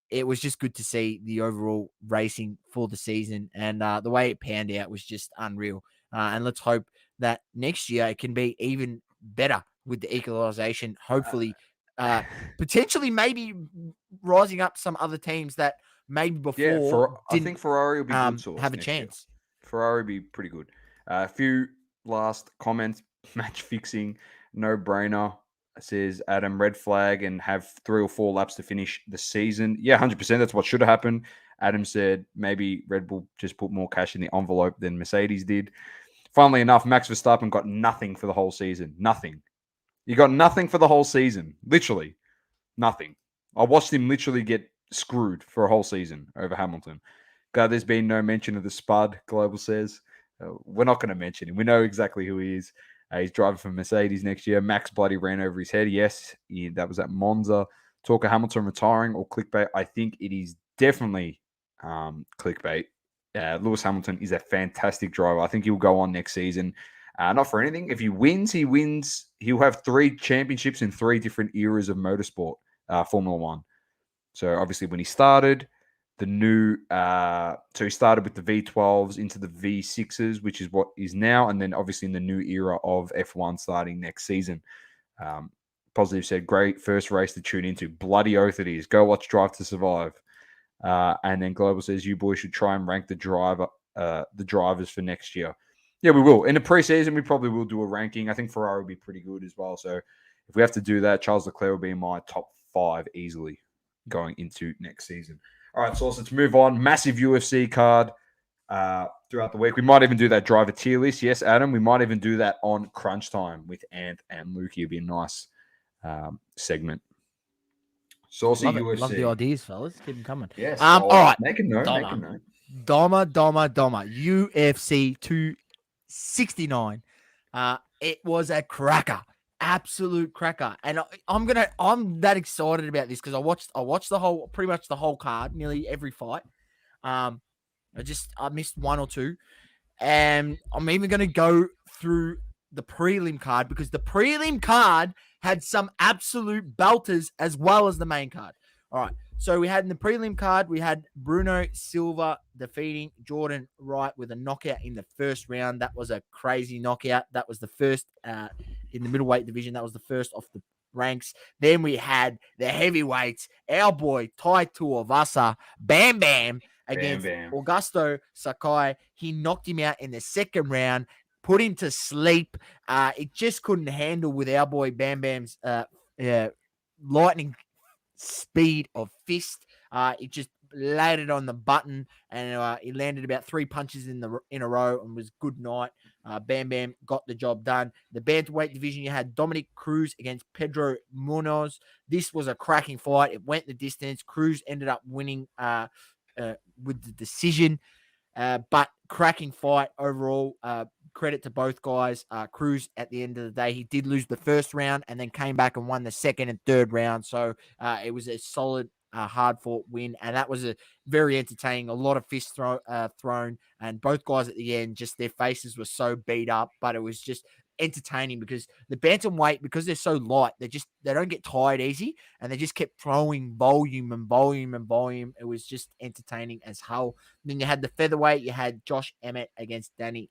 it was just good to see the overall racing for the season, and the way it panned out was just unreal. And let's hope that next year it can be even better with the equalization. Hopefully, potentially maybe rising up some other teams that maybe before I think Ferrari will be good. Have a chance. Year. Ferrari will be pretty good. A few last comments. Match fixing, no brainer. says Adam, red flag and have 3 or 4 laps to finish the season. Yeah, 100%. That's what should have happened. Adam said maybe Red Bull just put more cash in the envelope than Mercedes did. Funnily enough, Max Verstappen got nothing for the whole season. Nothing. He got nothing for the whole season. Literally nothing. I watched him literally get screwed for a whole season over Hamilton. Glad there's been no mention of the Spud, Global says. We're not going to mention him. We know exactly who he is. He's driving for Mercedes next year. Max bloody ran over his head. Yes, that was at Monza. Talk of Hamilton retiring or clickbait. I think it is definitely clickbait. Lewis Hamilton is a fantastic driver. I think he'll go on next season. Not for anything. If he wins, he wins. He'll have 3 championships in 3 different eras of motorsport, Formula One. So obviously when he started, so he started with the V12s into the V6s, which is what is now, and then obviously in the new era of F1 starting next season. Positive said, great first race to tune into. Bloody oath it is. Go watch Drive to Survive. And then Global says, you boys should try and rank the drivers for next year. Yeah, we will. In the preseason, we probably will do a ranking. I think Ferrari will be pretty good as well. So if we have to do that, Charles Leclerc will be in my top 5 easily going into next season. All right, so let's move on. Massive UFC card throughout the week. We might even do that driver tier list. Yes, Adam, we might even do that on Crunch Time with Ant and Lukey. It'd be a nice segment. Saucy UFC. Love the ideas, fellas. Keep them coming. Yes. All right. Make a note. Doma. UFC 269. It was a cracker. Absolute cracker. And I'm that excited about this because I watched pretty much the whole card, nearly every fight. I missed 1 or 2. And I'm even going to go through the prelim card because the prelim card had some absolute belters as well as the main card. All right. So we had in the prelim card, we had Bruno Silva defeating Jordan Wright with a knockout in the first round. That was a crazy knockout. That was the first in the middleweight division. That was the first off the ranks. Then we had the heavyweights, our boy Tai Tuivasa, Bam Bam, against Augusto Sakai. He knocked him out in the second round, put him to sleep. It just couldn't handle with our boy Bam Bam's lightning speed of fist. It just laid it on the button, and he landed about 3 punches in a row and was good night. Bam Bam got the job done. The bantamweight division, you had Dominic Cruz against Pedro Munoz. This was a cracking fight. It went the distance. Cruz ended up winning with the decision, but cracking fight overall. Credit to both guys. Cruz, at the end of the day, he did lose the first round and then came back and won the second and third round. So it was a solid, hard-fought win, and that was a very entertaining. A lot of fists thrown, and both guys at the end, just their faces were so beat up, but it was just entertaining because the bantamweight, because they're so light, they don't get tired easy, and they just kept throwing volume. It was just entertaining as hell. And then you had the featherweight. You had Josh Emmett against Danny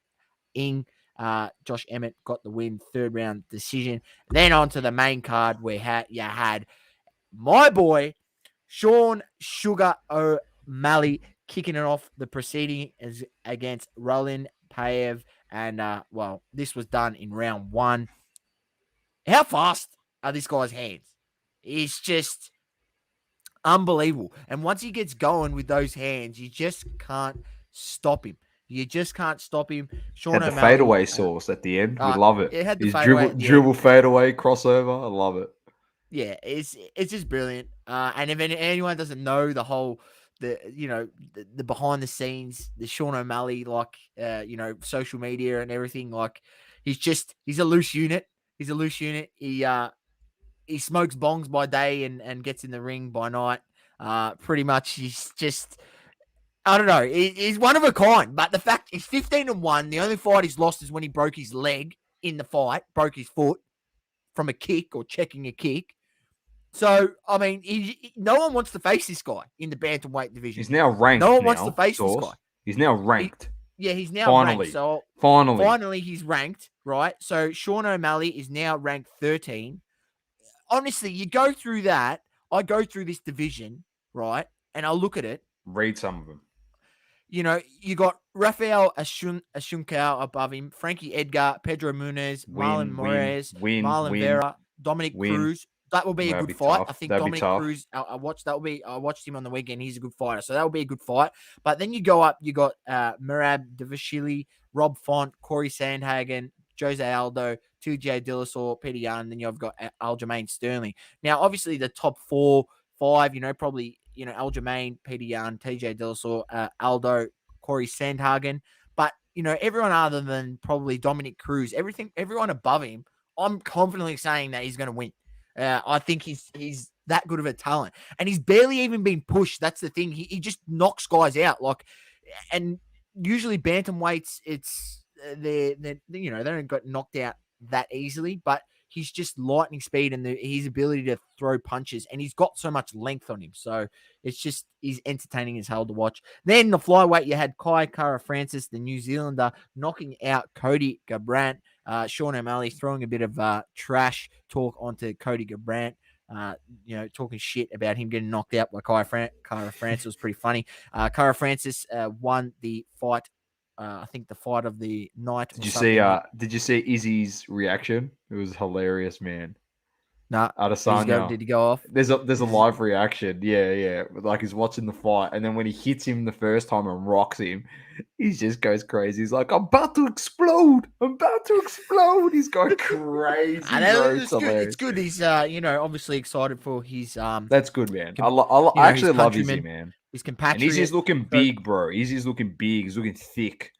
Ing. Josh Emmett got the win, third round decision. Then on to the main card where you had my boy Sean Sugar O'Malley kicking it off the proceeding against Roland Paev. And, this was done in round 1. How fast are this guy's hands? It's just unbelievable. And once he gets going with those hands, you just can't stop him. Sean had the O'Malley, fadeaway sauce at the end. We love it. It had the dribble fadeaway crossover. I love it. Yeah, it's just brilliant. And if anyone doesn't know the behind the scenes, the Sean O'Malley, social media and everything, he's a loose unit. He smokes bongs by day and gets in the ring by night. Pretty much he's just, I don't know. He's one of a kind, but the fact he's 15-1. The only fight he's lost is when he broke his leg in the fight, broke his foot from a kick or checking a kick. So, I mean, no one wants to face this guy in the bantamweight division. He's now ranked. No one wants to face this guy. He's now ranked. He's now ranked. So finally, he's ranked, right? So Sean O'Malley is now ranked 13. Honestly, you go through that. I go through this division, right? And I look at it. Read some of them. You got Rafael Ashunkau above him, Frankie Edgar, Pedro Munez, Marlon Moraes, Marlon Vera. Dominic Win. Cruz. That will be a That'd good be fight. tough. I think That'd be Dominic tough. Cruz. I watched him on the weekend. He's a good fighter, so that will be a good fight. But then you go up. You got Merab Devashili, Rob Font, Corey Sandhagen, Jose Aldo, TJ Dillashaw, Peter Yan, and then you've got Aljamain Sterling. Now, obviously, the top 4, 5, probably Aljamain, Peter Yan, TJ Dillashaw, Aldo, Corey Sandhagen. But everyone other than probably Dominic Cruz, everyone above him, I'm confidently saying that he's going to win. I think he's that good of a talent, and he's barely even been pushed. That's the thing. He just knocks guys out. And usually bantamweights, it's they don't get knocked out that easily, but he's just lightning speed and his ability to throw punches, and he's got so much length on him. So he's entertaining as hell to watch. Then the flyweight, you had Kai Kara Francis, the New Zealander, knocking out Cody Garbrandt. Sean O'Malley throwing a bit of trash talk onto Cody Garbrandt. Talking shit about him getting knocked out by Kara Francis was pretty funny. Kara Francis won the fight. I think the fight of the night. Did you see Izzy's reaction? It was hilarious, man. Nah, Adesanya. did he go off? There's a live reaction. Yeah. Like he's watching the fight, and then when he hits him the first time and rocks him, he just goes crazy. He's like, I'm about to explode. He's going crazy, bro. It's good. He's obviously excited for his That's good, man. I actually love Izzy, man. His And compatriot. Izzy's looking big, bro. Izzy's looking big. He's looking thick.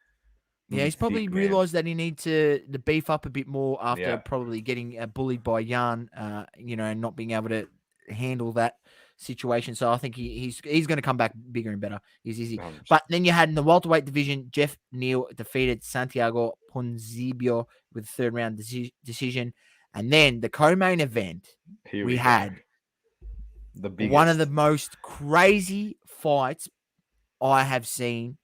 Yeah, he's probably realised that he needs to beef up a bit more after probably getting bullied by Jan, and not being able to handle that situation. So I think he's going to come back bigger and better. He's easy. 100%. But then you had in the welterweight division, Jeff Neal defeated Santiago Ponzibio with a third round decision. And then the co-main event, we had one of the most crazy fights I have seen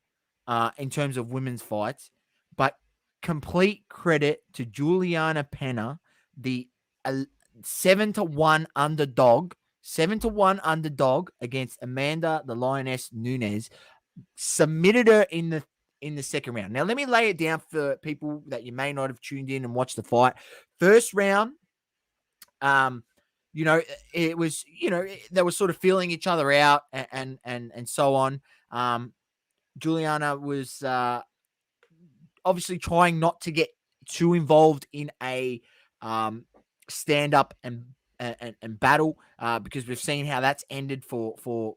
in terms of women's fights, but complete credit to Juliana Pena, the 7-1 underdog against Amanda the Lioness Nunes, submitted her in the second round. Now let me lay it down for people that you may not have tuned in and watched the fight. First round, it was, they were sort of feeling each other out and so on. Juliana was obviously trying not to get too involved in a stand-up and battle because we've seen how that's ended for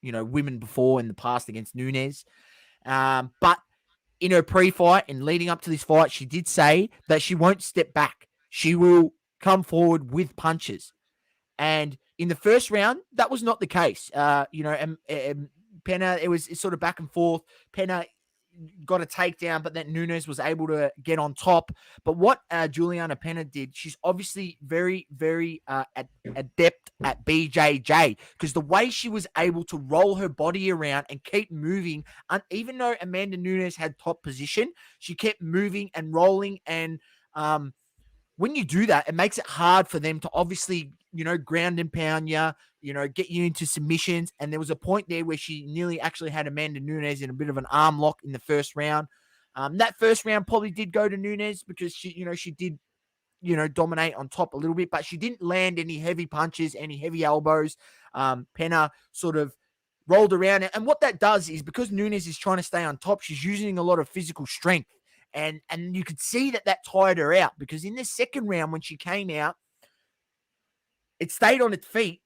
women before in the past against Nunes. But in her pre-fight and leading up to this fight, she did say that she won't step back. She will come forward with punches. And in the first round, that was not the case. Pena, it's sort of back and forth. Pena got a takedown, but then Nunes was able to get on top. But what Juliana Pena did, she's obviously very, very adept at BJJ, because the way she was able to roll her body around and keep moving, and even though Amanda Nunes had top position, she kept moving and rolling. And when you do that, it makes it hard for them to obviously, ground and pound you, get you into submissions. And there was a point there where she nearly actually had Amanda Nunes in a bit of an arm lock in the first round. That first round probably did go to Nunes because she did, dominate on top a little bit, but she didn't land any heavy punches, any heavy elbows. Pena sort of rolled around. And what that does is, because Nunes is trying to stay on top, she's using a lot of physical strength. And you could see that tired her out, because in the second round, when she came out, it stayed on its feet.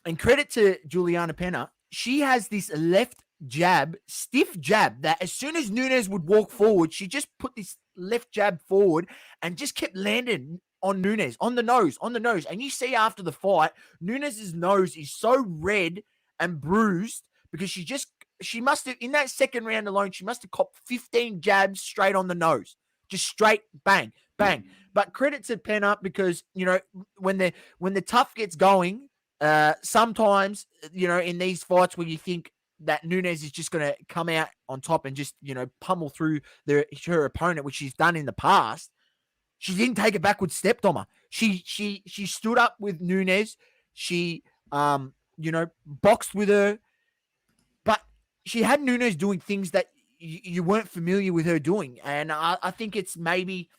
And credit to Juliana Pena, she has this left jab, stiff jab, that as soon as Nunes would walk forward, she just put this left jab forward and just kept landing on Nunes, on the nose. And you see after the fight, Nunes' nose is so red and bruised because she must have, in that second round alone, she must have copped 15 jabs straight on the nose. Just straight bang, bang. But credit to Pena, because, when the tough gets going, sometimes, in these fights where you think that Nunes is just going to come out on top and just, pummel through her opponent, which she's done in the past, she didn't take a backward step, Doma. She stood up with Nunes. She, boxed with her. But she had Nunes doing things that you weren't familiar with her doing. And I think it's maybe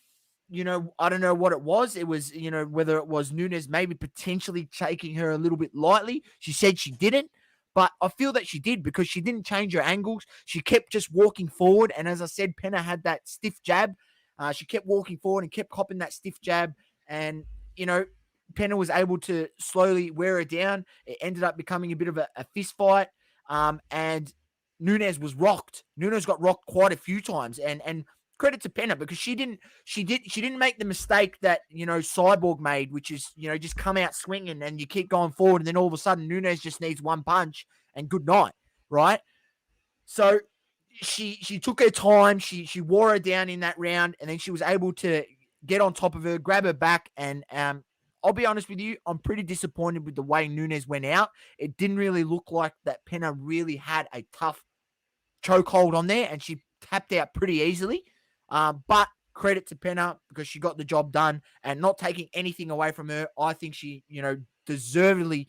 I don't know what it was. It was, whether it was Nunes maybe potentially taking her a little bit lightly. She said she didn't, but I feel that she did because she didn't change her angles. She kept just walking forward. And as I said, Penna had that stiff jab. She kept walking forward and kept copping that stiff jab. And, Penna was able to slowly wear her down. It ended up becoming a bit of a fist fight. And Nunes was rocked. Nunes got rocked quite a few times. And credit to Penna because she didn't make the mistake that Cyborg made, which is just come out swinging and you keep going forward, and then all of a sudden Nunes just needs one punch and good night, right? So she took her time, she wore her down in that round, and then she was able to get on top of her, grab her back, and I'll be honest with you, I'm pretty disappointed with the way Nunes went out. It didn't really look like that Penna really had a tough chokehold on there, and she tapped out pretty easily. But credit to Penna because she got the job done and not taking anything away from her. I think she, deservedly,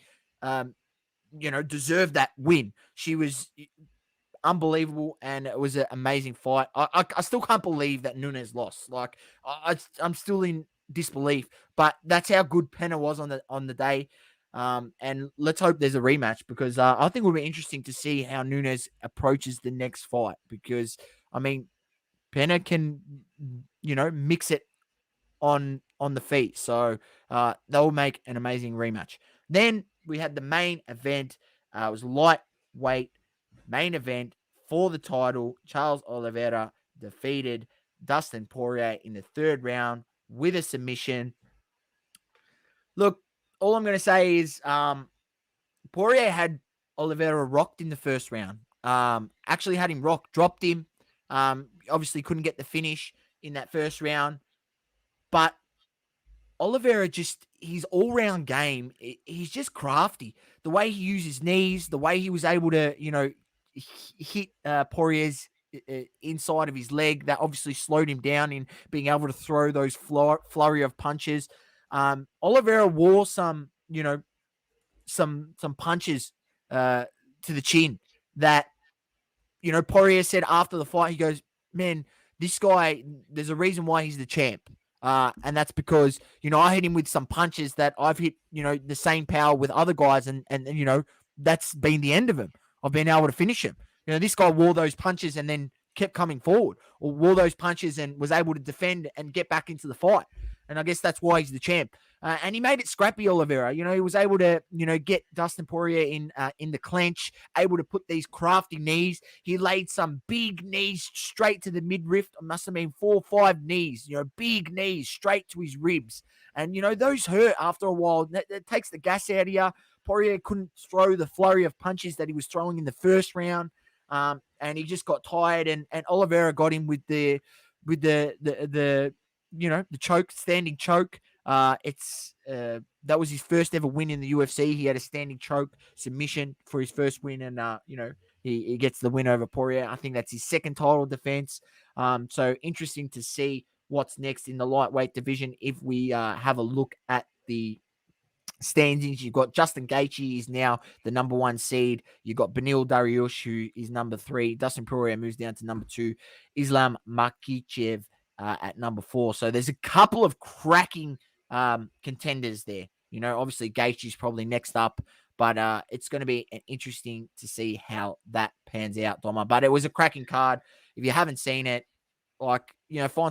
deserved that win. She was unbelievable, and it was an amazing fight. I still can't believe that Nunes lost. Like I'm still in disbelief, but that's how good Penna was on the day. And let's hope there's a rematch because I think it will be interesting to see how Nunes approaches the next fight because I mean Penna can mix it on the feet, so they'll make an amazing rematch. Then we had the main event. It was lightweight main event for the title. Charles Oliveira defeated Dustin Poirier in the third round with a submission. Look, all I'm going to say is Poirier had Oliveira rocked in the first round. Actually had him rocked, dropped him. Obviously couldn't get the finish in that first round. But Oliveira just, his all-round game, he's just crafty. The way he used his knees, the way he was able to, hit Poirier's inside of his leg, that obviously slowed him down in being able to throw those flurry of punches. Oliveira wore some punches to the chin that, Poirier said after the fight, he goes, man, this guy, there's a reason why he's the champ. And that's because, I hit him with some punches that I've hit, the same power with other guys. And that's been the end of him. I've been able to finish him. This guy wore those punches and then kept coming forward, or wore those punches and was able to defend and get back into the fight. And I guess that's why he's the champ. And he made it scrappy, Oliveira. He was able to, get Dustin Poirier in the clinch, able to put these crafty knees. He laid some big knees straight to the midriff. It must have been 4 or 5 knees, big knees straight to his ribs. And, those hurt after a while. That takes the gas out of you. Poirier couldn't throw the flurry of punches that he was throwing in the first round. And he just got tired. And Oliveira got him with the choke, standing choke. That was his first ever win in the UFC. He had a standing choke submission for his first win, and he gets the win over Poirier. I think that's his second title defense. So interesting to see what's next in the lightweight division. If we have a look at the standings, you've got Justin Gaethje is now the number 1 seed. You've got Beneil Dariush, who is number 3. Dustin Poirier moves down to number 2. Islam Makhachev at number 4. So there's a couple of cracking contenders there. Obviously Gaethje is probably next up, but it's going to be interesting to see how that pans out, Doma. But it was a cracking card. If you haven't seen it, find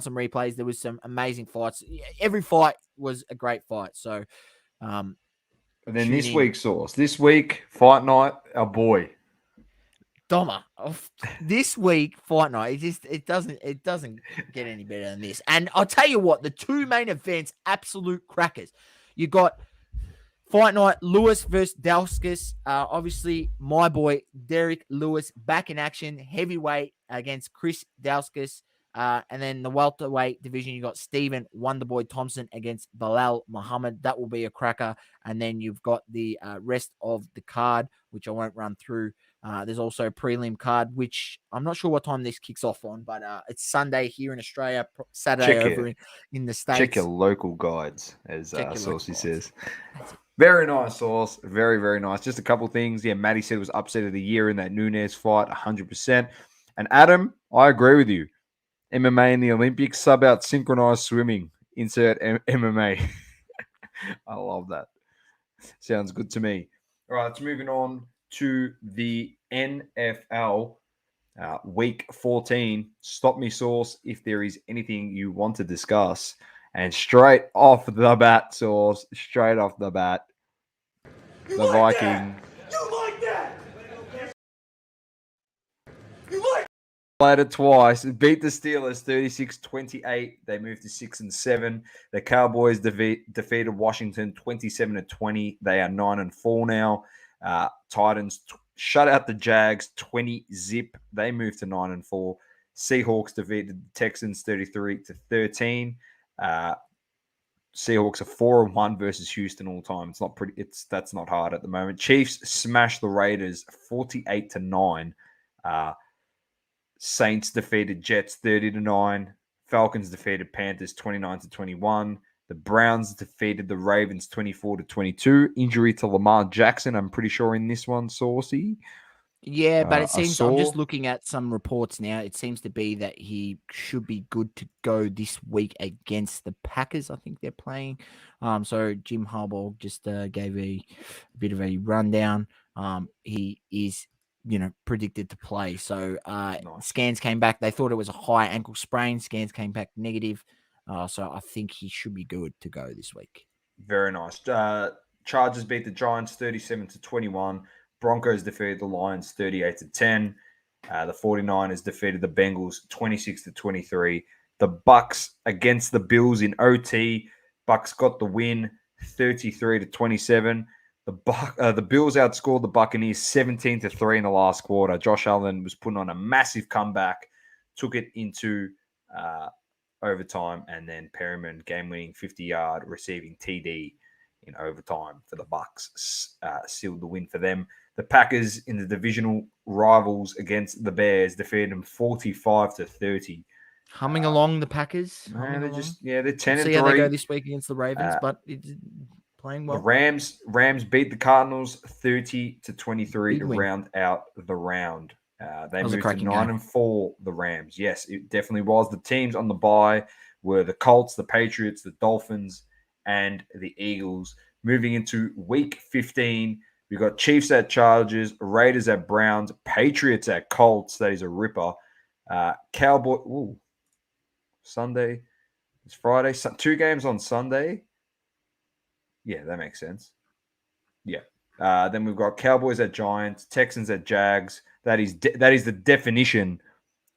some replays. There was some amazing fights. Every fight was a great fight. So, and then this week's source. This week, fight night, our boy. Doma, this week fight night, it doesn't get any better than this. And I'll tell you what, the 2 main events, absolute crackers. You got fight night, Lewis versus Dauskas. Obviously, my boy Derek Lewis back in action, heavyweight against Chris Dauskas. And then the welterweight division, you got Stephen Wonderboy Thompson against Bilal Muhammad. That will be a cracker. And then you've got the rest of the card, which I won't run through. There's also a prelim card, which I'm not sure what time this kicks off on, but it's Sunday here in Australia, Saturday over in the States. Check your local guides, as Saucy says. Very nice, Sauce. Very, very nice. Just a couple things. Yeah, Maddie said it was upset of the year in that Nunes fight, 100%. And Adam, I agree with you. MMA in the Olympics, sub out synchronized swimming. Insert MMA. I love that. Sounds good to me. All right, let's moving on to the NFL. Week 14. Stop me, Sauce, if there is anything you want to discuss. And straight off the bat, Sauce, straight off the bat, the Viking. You like that? Played it twice, beat the Steelers 36-28. They moved to 6-7. The Cowboys defeated Washington 27-20. They are 9-4 now. Titans shut out the Jags 20-0. They moved to 9-4. Seahawks defeated the Texans 33-13. Seahawks are 4-1 versus Houston all time. It's not pretty. That's not hard at the moment. Chiefs smashed the Raiders 48-9. Saints defeated Jets 30-9. Falcons defeated Panthers 29-21. The Browns defeated the Ravens 24-22. Injury to Lamar Jackson, I'm pretty sure, in this one, Saucy. Yeah, but it seems I'm just looking at some reports now. It seems to be that he should be good to go this week against the Packers. I think they're playing. So Jim Harbaugh just gave a bit of a rundown. He is, predicted to play. So scans came back. They thought it was a high ankle sprain. Scans came back negative. So I think he should be good to go this week. Very nice. Chargers beat the Giants 37-21. Broncos defeated the Lions 38-10. The 49ers defeated the Bengals 26-23. The Bucks against the Bills in OT. Bucks got the win 33-27. The Bills outscored the Buccaneers 17-3 in the last quarter. Josh Allen was putting on a massive comeback, took it into overtime, and then Perriman game-winning 50-yard receiving TD in overtime for the Bucks sealed the win for them. The Packers in the divisional rivals against the Bears defeated them 45-30. Humming along the Packers. They're 10-3. See how they go this week against the Ravens, but it's playing well. The Rams beat the Cardinals 30-23 to round out the round. They moved to 9-4. The Rams, yes, it definitely was. The teams on the bye were the Colts, the Patriots, the Dolphins, and the Eagles. Moving into week 15, we got Chiefs at Chargers, Raiders at Browns, Patriots at Colts. That is a ripper. Sunday. It's Friday. 2 games on Sunday. Yeah, that makes sense. Yeah. Then we've got Cowboys at Giants, Texans at Jags. That is the definition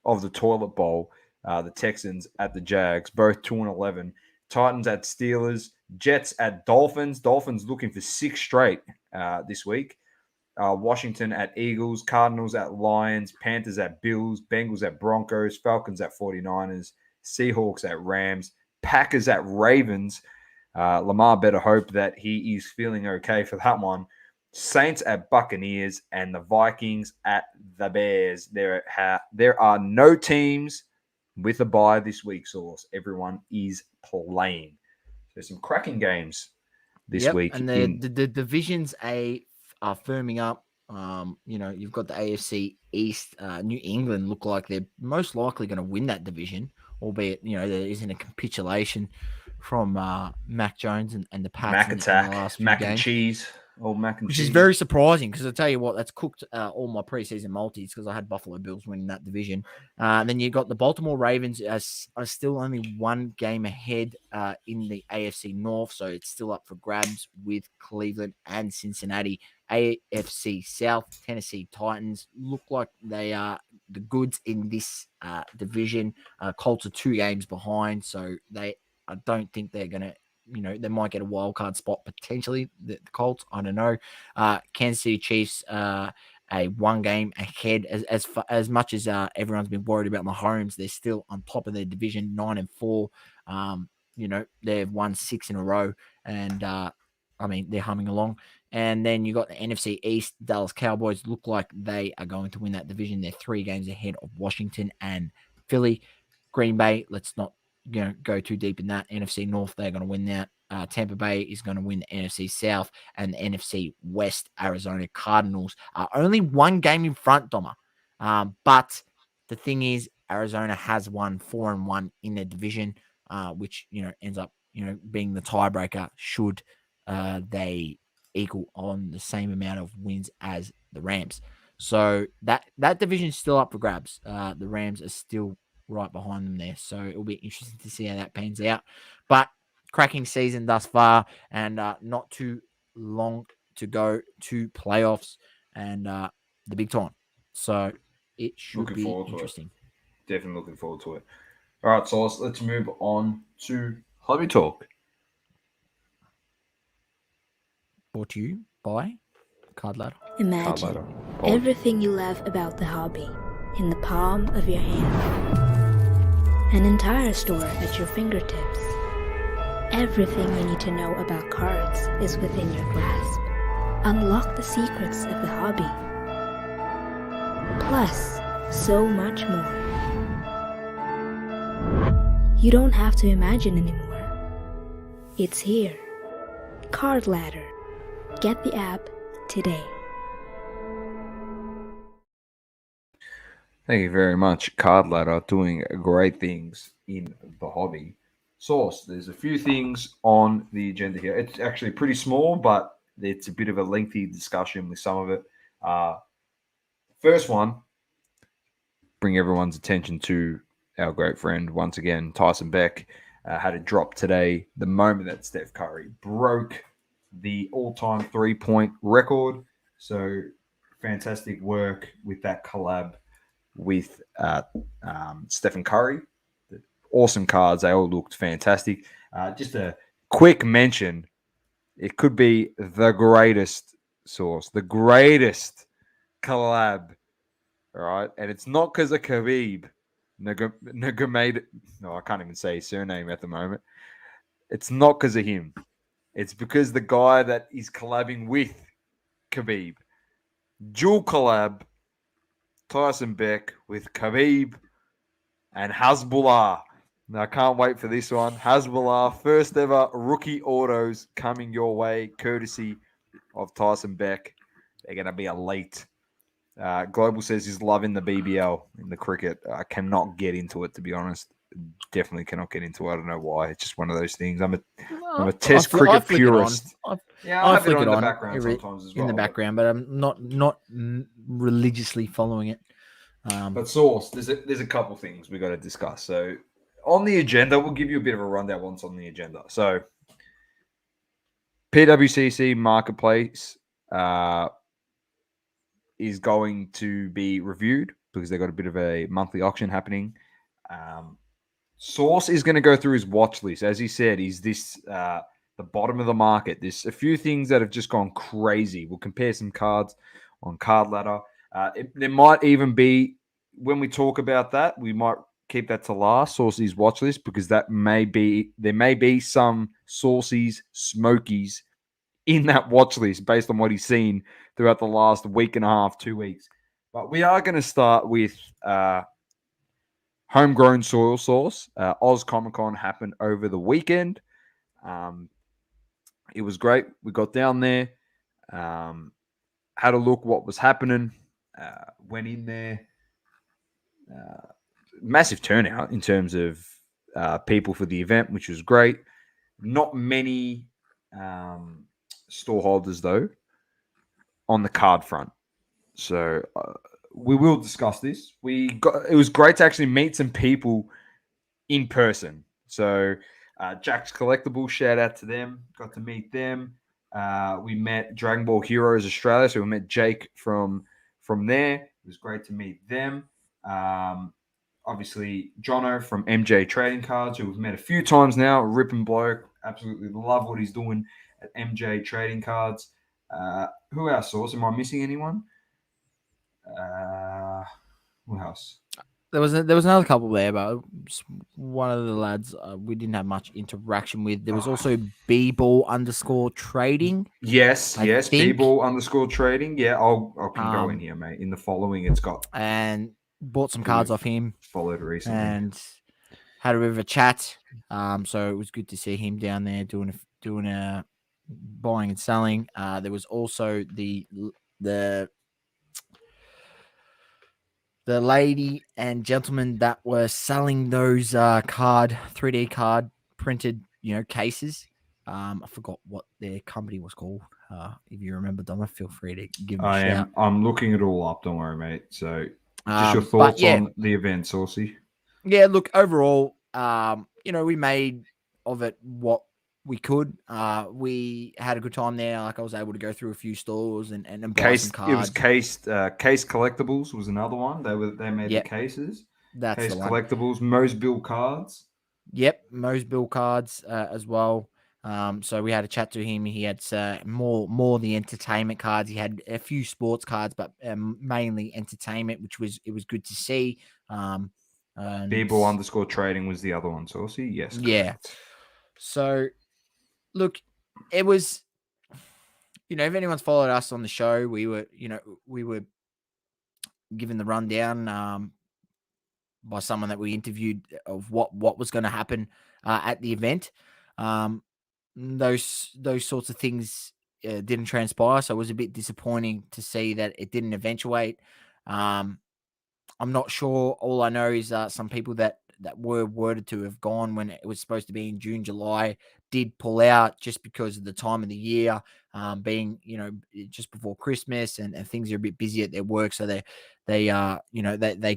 of the toilet bowl. The Texans at the Jags, both 2-11. Titans at Steelers, Jets at Dolphins. Dolphins looking for 6 straight this week. Washington at Eagles, Cardinals at Lions, Panthers at Bills, Bengals at Broncos, Falcons at 49ers, Seahawks at Rams, Packers at Ravens. Lamar better hope that he is feeling okay for that one. Saints at Buccaneers, and the Vikings at the Bears. There are no teams with a bye this week, Sauce. Everyone is playing. There's some cracking games this week. And the divisions are firming up. You've got the AFC East. New England look like they're most likely going to win that division, albeit, there isn't a capitulation from Mac Jones and the Pats. Mac in attack, the last few mac games. and cheese. Old mac and Which cheese. is very surprising because I tell you what, that's cooked all my preseason multis because I had Buffalo Bills winning that division. Then you got the Baltimore Ravens are still only 1 game ahead in the AFC North, so it's still up for grabs with Cleveland and Cincinnati. AFC South, Tennessee Titans look like they are the goods in this division. Colts are 2 games behind, so I don't think they're going to. They might get a wild card spot potentially. The Colts, I don't know. Kansas City Chiefs, a 1 game ahead. As much as everyone's been worried about Mahomes, they're still on top of their division, 9-4. They've won 6 in a row, and they're humming along. And then you got the NFC East. Dallas Cowboys look like they are going to win that division. They're 3 games ahead of Washington and Philly. Green Bay, let's not go too deep in that. NFC North, they're going to win that. Tampa Bay is going to win the NFC South, and the NFC West, Arizona Cardinals are only 1 game in front, Doma. But the thing is, Arizona has won 4-1 in their division. which ends up being the tiebreaker should they equal on the same amount of wins as the Rams. So that division is still up for grabs. The Rams are still right behind them there, so it'll be interesting to see how that pans out. But cracking season thus far, and not too long to go to playoffs and the big time. So it should Looking be forward to it. interesting. Definitely looking forward to it. All right, so let's move on to hobby talk. Brought to you by Cardladder. Imagine Cardladder. everything you love about the hobby in the palm of your hand. An entire store at your fingertips. Everything you need to know about cards is within your grasp. Unlock the secrets of the hobby. Plus, so much more. You don't have to imagine anymore. It's here. Cardladder. Get the app today. Thank you very much, Cardladder, doing great things in the hobby. Source, there's a few things on the agenda here. It's actually pretty small, but it's a bit of a lengthy discussion with some of it. First one, bring everyone's attention to our great friend, once again, Tyson Beck, had a drop today. The moment that Steph Curry broke the all-time three-point record. So fantastic work with that collab with Stefan Curry. Awesome cards. They all looked fantastic. Just a quick mention. It could be the greatest source, the greatest collab. All right. And it's not because of Khabib. Nurmagomedov. No, I can't even say his surname at the moment. It's not because of him. It's because the guy that is collabing with Khabib. Dual collab. Tyson Beck with Khabib and Hezbollah. Now, I can't wait for this one. Hezbollah, first ever rookie autos coming your way, courtesy of Tyson Beck. They're going to be elite. Global says he's loving the BBL in the cricket. I cannot get into it, to be honest. Definitely cannot get into it. I don't know why. It's just one of those things. I'm a test cricket purist. I have flick it in on the background sometimes as well. In the background, but I'm not religiously following it. But Source, there's a couple things we got to discuss. So on the agenda, we'll give you a bit of a rundown once on the agenda. So PWCC Marketplace is going to be reviewed because they've got a bit of a monthly auction happening. Source is going to go through his watch list. As he said, is this the bottom of the market? There's a few things that have just gone crazy. We'll compare some cards on Cardladder. There might even be, when we talk about that, we might keep that to last, Saucy's watch list, because there may be some sauceys, smokies in that watch list based on what he's seen throughout the last week and a half, 2 weeks. But we are going to start with homegrown soil source. Oz Comic Con happened over the weekend. It was great. We got down there, had a look what was happening, went in there. Massive turnout in terms of people for the event, which was great. Not many store holders, though, on the card front. So we will discuss this. It was great to actually meet some people in person. So Jack's Collectibles, shout out to them. Got to meet them. We met Dragon Ball Heroes Australia. So we met Jake from there. It was great to meet them. Obviously, Jono from MJ Trading Cards, who we've met a few times now. Ripping bloke. Absolutely love what he's doing at MJ Trading Cards. Who else, Source? Am I missing anyone? What else? There was another couple there, but one of the lads we didn't have much interaction with. There was also B-ball_trading. Yes, I think. B-ball_trading. Yeah, I'll can go in here, mate. In the following, it's got and bought some cards off him. Followed recently and had a bit of a chat. So it was good to see him down there doing a buying and selling. There was also the the lady and gentleman that were selling those 3D card printed, cases. I forgot what their company was called. If you remember, Donna, feel free to give them a shout. I'm looking it all up. Don't worry, mate. So, just your But thoughts yeah, on the event, Saucy? yeah. Look, overall, we made of it what we could. We had a good time there. Like I was able to go through a few stores and buy some cards. It was Case Collectibles was another one. They made Yep, the cases. that's Case the one. Collectibles, Mo's Bill cards. Yep, Mo's Bill cards as well. So we had a chat to him. He had more the entertainment cards. He had a few sports cards, but mainly entertainment, which was good to see. And Beeble_trading was the other one, Saucy. Yes, correct. Yeah. So look, it was, if anyone's followed us on the show, we were given the rundown by someone that we interviewed of what was going to happen at the event. Those sorts of things didn't transpire, so it was a bit disappointing to see that it didn't eventuate. I'm not sure. All I know is some people that were worded to have gone when it was supposed to be in June, July, did pull out just because of the time of the year, being just before Christmas, and things are a bit busy at their work, so they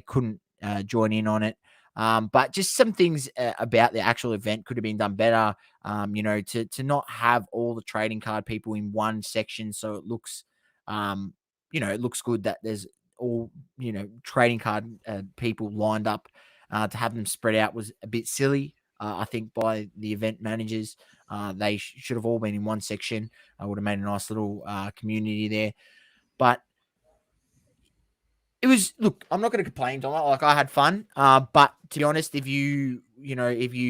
couldn't join in on it. But just some things about the actual event could have been done better. To not have all the trading card people in one section, so it looks, it looks good that there's all trading card people lined up. To have them spread out was a bit silly. I think by the event managers, they should have all been in one section. I would have made a nice little community there. But it was, look, I'm not going to complain, Dom. Like, I had fun. But to be honest, if you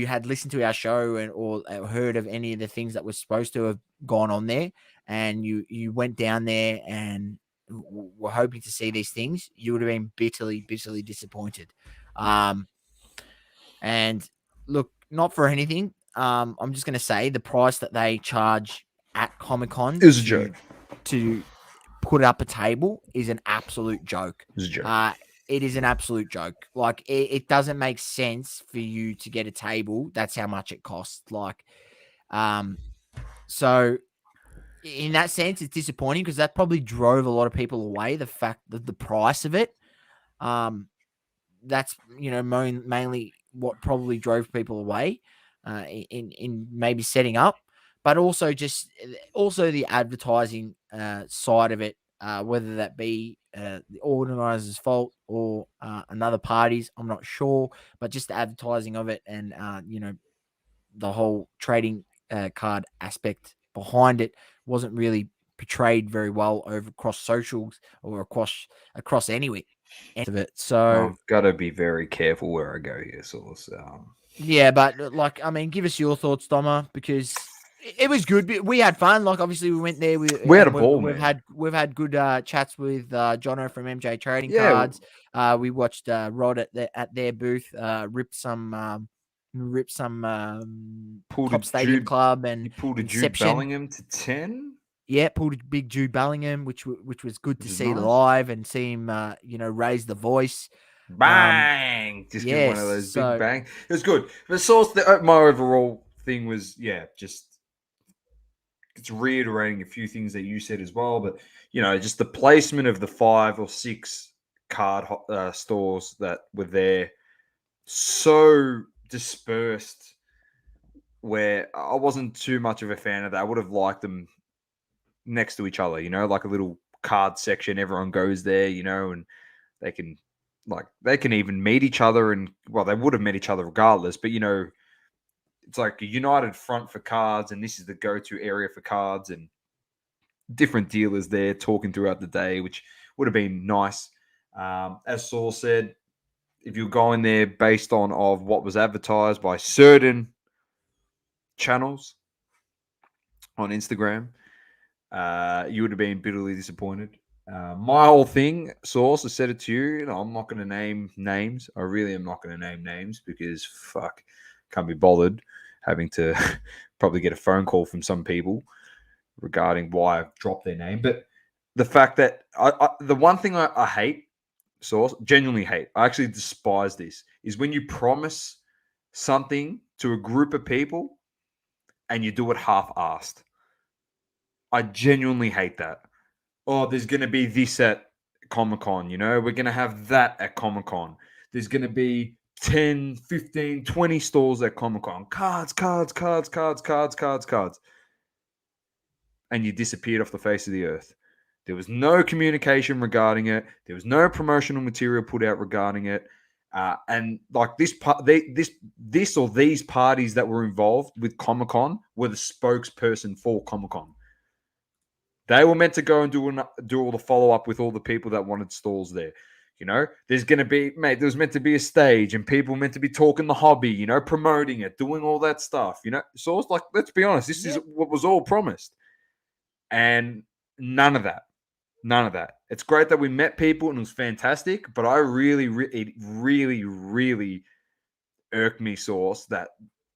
had listened to our show or heard of any of the things that were supposed to have gone on there, and you went down there and were hoping to see these things, you would have been bitterly disappointed. And look, not for anything. I'm just going to say the price that they charge at Comic-Con Is a joke. To put up a table is an absolute joke. It's a joke. It is an absolute joke. Like, it doesn't make sense for you to get a table. That's how much it costs. Like, so in that sense, it's disappointing because that probably drove a lot of people away. The fact that the price of it, that's mainly what probably drove people away in maybe setting up, but also the advertising side of it, whether that be the organizer's fault or another party's, I'm not sure, but just the advertising of it and the whole trading card aspect behind it wasn't really portrayed very well across socials or across anywhere of it. So I've got to be very careful where I go here, Sauce. yeah, but give us your thoughts, Doma, because it was good. We had fun. Like, obviously, we went there. We had a ball. We've had good chats with Jono from MJ Trading Cards. We watched Rod at their booth rip some Top Stadium Club, and he pulled a Inception. Jude Bellingham to 10. Yeah, pulled a big Jude Bellingham, which was good to see nice. Live and see him, raise the voice. Bang! Just give one of those big bang. It was good. But Sauce, my overall thing was, just it's reiterating a few things that you said as well. But, just the placement of the 5 or 6 card stores that were there, so dispersed, where I wasn't too much of a fan of that. I would have liked them next to each other, like a little card section. Everyone goes there, and they can even meet each other, and they would have met each other regardless, but it's like a united front for cards, and this is the go-to area for cards, and different dealers there talking throughout the day, which would have been nice. As Saul said, if you're going there based on of what was advertised by certain channels on Instagram, you would have been bitterly disappointed. My whole thing, Source, I said it to you, I'm not going to name names. I really am not going to name names because can't be bothered having to probably get a phone call from some people regarding why I've dropped their name. But the fact that the one thing I hate Source, genuinely hate. I actually despise this. Is when you promise something to a group of people and you do it half-assed. I genuinely hate that. Oh, there's going to be this at Comic-Con, we're going to have that at Comic-Con. There's going to be 10, 15, 20 stores at Comic-Con. Cards. And you disappeared off the face of the earth. There was no communication regarding it. There was no promotional material put out regarding it. And like these parties that were involved with Comic-Con were the spokesperson for Comic-Con. They were meant to go and do all the follow-up with all the people that wanted stalls there. There's going to be, mate, there was meant to be a stage and people meant to be talking the hobby, promoting it, doing all that stuff, So it's like, let's be honest, this is what was all promised. And none of that. It's great that we met people and it was fantastic, but it really irked me, Source, that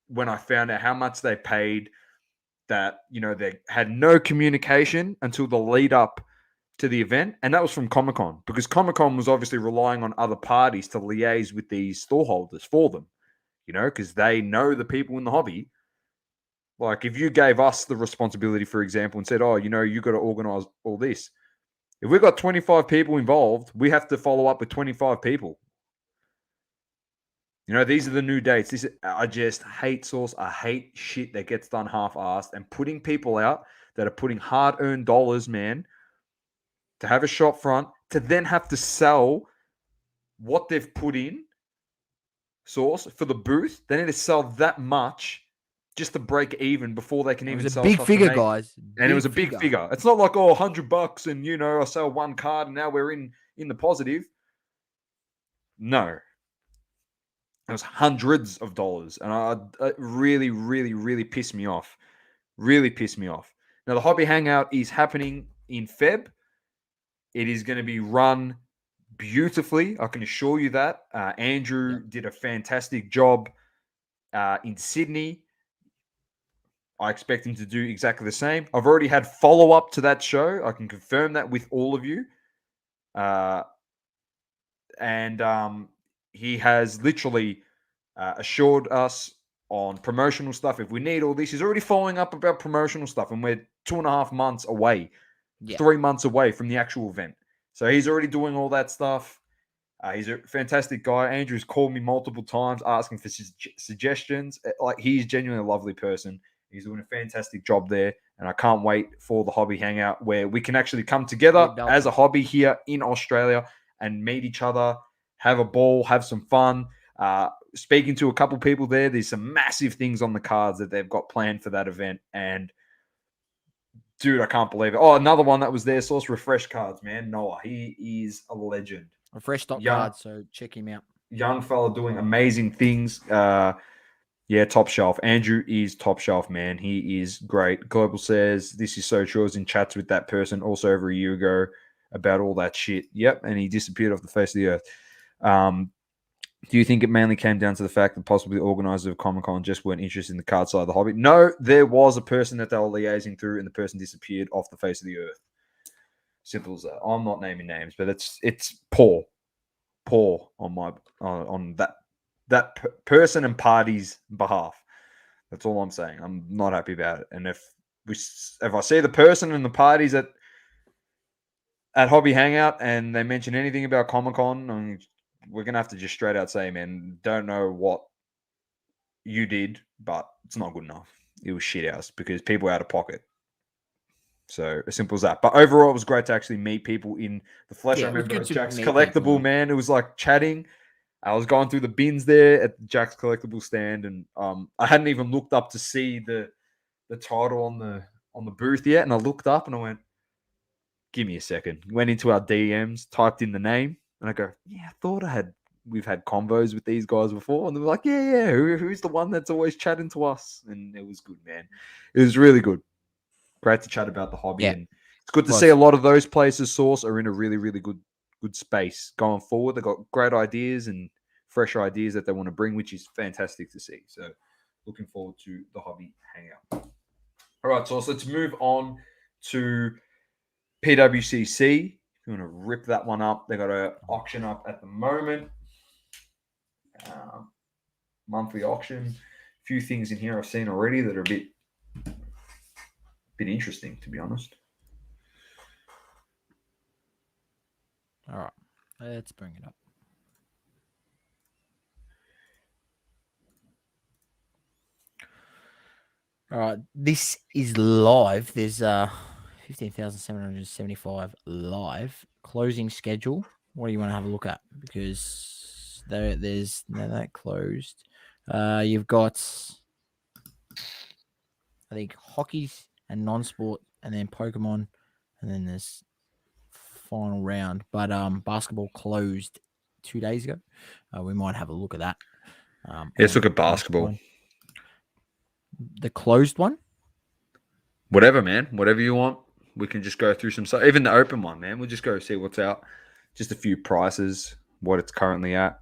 when I found out how much they paid, that, they had no communication until the lead up to the event. And that was from Comic-Con, because Comic-Con was obviously relying on other parties to liaise with these store holders for them, because they know the people in the hobby. Like if you gave us the responsibility, for example, and said, oh, you got to organize all this. If we've got 25 people involved, we have to follow up with 25 people. These are the new dates. I just hate, Source. I hate shit that gets done half-assed, and putting people out that are putting hard-earned dollars, man, to have a shop front, to then have to sell what they've put in, Source, for the booth. They need to sell that much just to break even before they can even sell. It was a big figure, guys. And it was a big figure. It's not like, $100 and, I sell one card and now we're in the positive. No. It was hundreds of dollars. And it really pissed me off. Really pissed me off. Now, the Hobby Hangout is happening in Feb. It is going to be run beautifully. I can assure you that. Andrew did a fantastic job in Sydney. I expect him to do exactly the same. I've already had follow-up to that show. I can confirm that with all of you. And he has literally assured us on promotional stuff. If we need all this, he's already following up about promotional stuff. And we're 2.5 months away, 3 months away from the actual event. So he's already doing all that stuff. He's a fantastic guy. Andrew's called me multiple times asking for suggestions. Like, he's genuinely a lovely person. He's doing a fantastic job there, and I can't wait for the Hobby Hangout where we can actually come together as a hobby here in Australia and meet each other, have a ball, have some fun. Speaking to a couple people there's some massive things on the cards that they've got planned for that event, and dude, I can't believe it. Oh, another one that was there, Source, Refresh Cards, man. Noah, he is a legend. Refresh cards, so check him out. Young fella doing amazing things. Yeah, top shelf. Andrew is top shelf, man. He is great. Global says, this is so true. I was in chats with that person also over a year ago about all that shit. Yep, and he disappeared off the face of the earth. Do you think it mainly came down to the fact that possibly the organizers of Comic-Con just weren't interested in the card side of the hobby? No, there was a person that they were liaising through, and the person disappeared off the face of the earth. Simple as that. I'm not naming names, but it's poor on that person and party's behalf. That's all I'm saying. I'm not happy about it. And if I see the person and the parties at Hobby Hangout and they mention anything about Comic-Con, we're going to have to just straight out say, man, don't know what you did, but it's not good enough. It was shit house because people were out of pocket. So as simple as that. But overall, it was great to actually meet people in the flesh. I remember Jack's Collectible, man. It was like chatting. I was going through the bins there at Jack's Collectible stand, and I hadn't even looked up to see the title on the booth yet. And I looked up and I went, "Give me a second." Went into our DMs, typed in the name, and I go, "Yeah, I thought we've had convos with these guys before." And they were like, "Yeah. Who's the one that's always chatting to us?" And it was good, man. It was really good. Great to chat about the hobby, and it's good to see a lot of those places, Source, are in a really, really good space going forward. They've got great ideas and fresh ideas that they want to bring, which is fantastic to see. So looking forward to the Hobby Hangout. All right, so let's move on to PWCC. you want to rip that one up, they got an auction up at the moment. Monthly auction. A few things in here I've seen already that are a bit interesting, to be honest. All right, let's bring it up. All right, this is live. There's 15,775 live closing schedule. What do you want to have a look at? Because there's no that closed. You've got, I think, hockey and non-sport, and then Pokemon, and then there's final round. But basketball closed 2 days ago. We might have a look at that. Let's look at basketball. The closed one? Whatever, man. Whatever you want. We can just go through some stuff. Even the open one, man. We'll just go see what's out. Just a few prices, what it's currently at.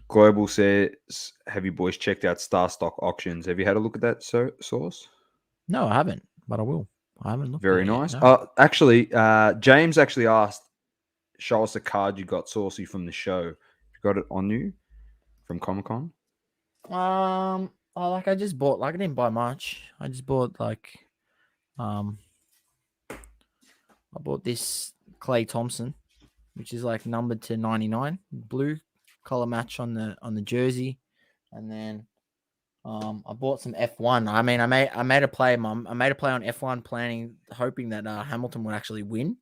Global says, have you boys checked out Star Stock Auctions? Have you had a look at that source? No, I haven't, but I will. I haven't looked Very at it nice. yet, no. Actually, James actually asked, show us a card you got, Saucy, from the show. You got it on you from Comic-Con? I just bought, I didn't buy much. I just bought I bought this Klay Thompson, which is numbered to 99, blue color match on the jersey, and then I bought some F1. I mean, I made a play, Mum. I made a play on F1, hoping that Hamilton would actually win,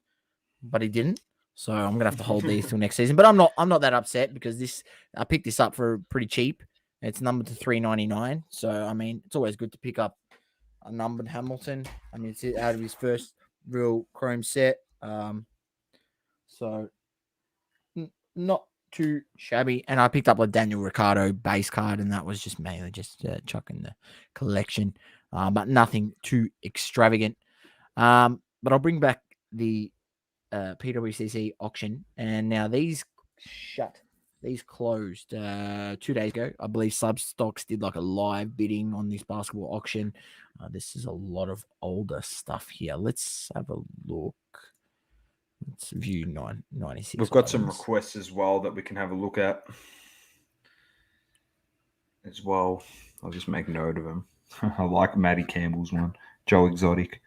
but he didn't. So I'm gonna have to hold these till next season. But I'm not that upset because I picked this up for pretty cheap. It's numbered to 399. So I mean, it's always good to pick up a numbered Hamilton. I mean, it's out of his first real chrome set. So not too shabby. And I picked up a Daniel Ricciardo base card, and that was just mainly just chucking the collection, but nothing too extravagant. But I'll bring back the PWCC auction, and now these closed 2 days ago. I believe Substocks did a live bidding on this basketball auction. This is a lot of older stuff here. Let's have a look. Let's view 96. We've got some requests as well that we can have a look at as well. I'll just make note of them. I like Maddie Campbell's one. Joe Exotic.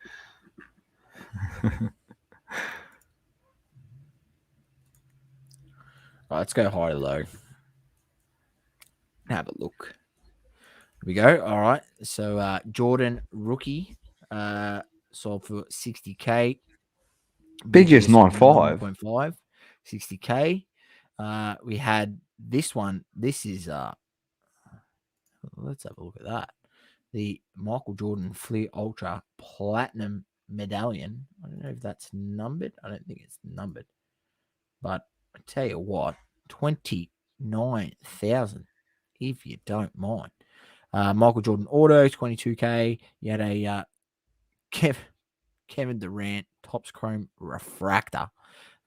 Right, let's go high to low. Have a look. Here we go. All right. So Jordan rookie sold for 60K. BGS 95. 9.5, 60K. We had this one. This is let's have a look at that. The Michael Jordan Flea Ultra Platinum Medallion. I don't know if that's numbered. I don't think it's numbered. But I tell you what, 29,000, if you don't mind. Michael Jordan Auto, 22K. You had a Kevin Durant Topps Chrome Refractor,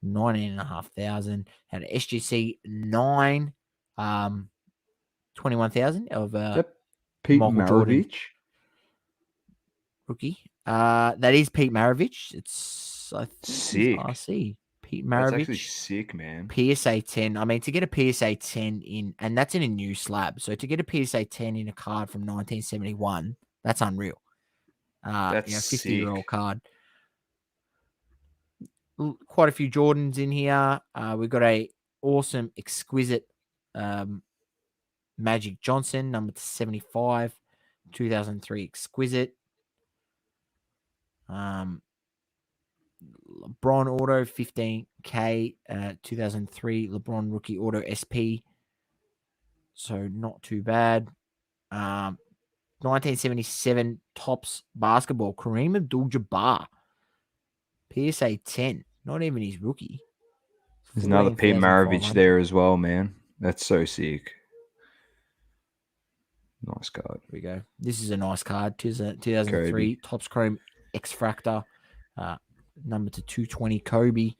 19,500. Had an SGC 9, 21,000 of Pete Michael Jordan rookie. That is Pete Maravich. It's sick. I see. Pete That's Maravich. actually sick, man. PSA 10. I mean, to get a PSA 10 in, and that's in a new slab. So to get a PSA 10 in a card from 1971, that's unreal. That's 50-year-old card. Quite a few Jordans in here. We've got a awesome, exquisite Magic Johnson, number 75, 2003 exquisite. LeBron Auto, 15K, 2003 LeBron Rookie Auto SP. So not too bad. 1977 Topps Basketball, Kareem Abdul-Jabbar. PSA 10, not even his rookie. There's another Pete Maravich there as well, man. That's so sick. Nice card. Here we go. This is a nice card. 2003 Topps Chrome X-Fractor. Number to 220 Kobe.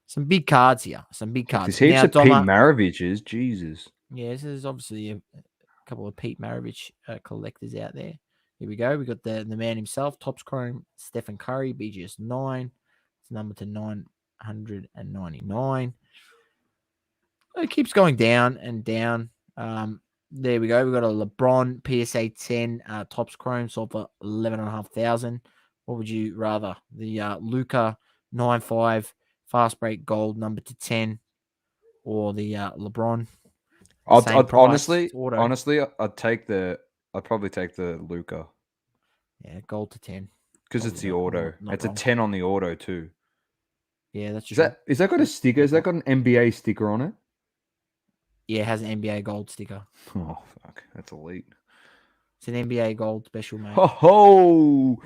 Some big cards here. Some big cards. There's heaps of Pete Maraviches. Jesus. Yeah, this is obviously a couple of Pete Maravich collectors out there. Here we go. We got the man himself, Topps Chrome, Stefan Curry, BGS 9. It's number to 9. $199. It keeps going down and down. There we go. We got a LeBron PSA 10 Topps Chrome sold for $11,500. What would you rather? The Luka 9.5 Fast Break Gold number to 10, or the LeBron? I'd price, honestly, auto. I'd probably take the Luka Yeah, gold to 10. because Probably it's the not- auto. not It's wrong. a 10 on the auto too. Yeah, that's Is true. that got a sticker? Has that got an NBA sticker on it? Yeah, it has an NBA gold sticker. Oh fuck, that's elite. It's an NBA gold special, mate. Ho,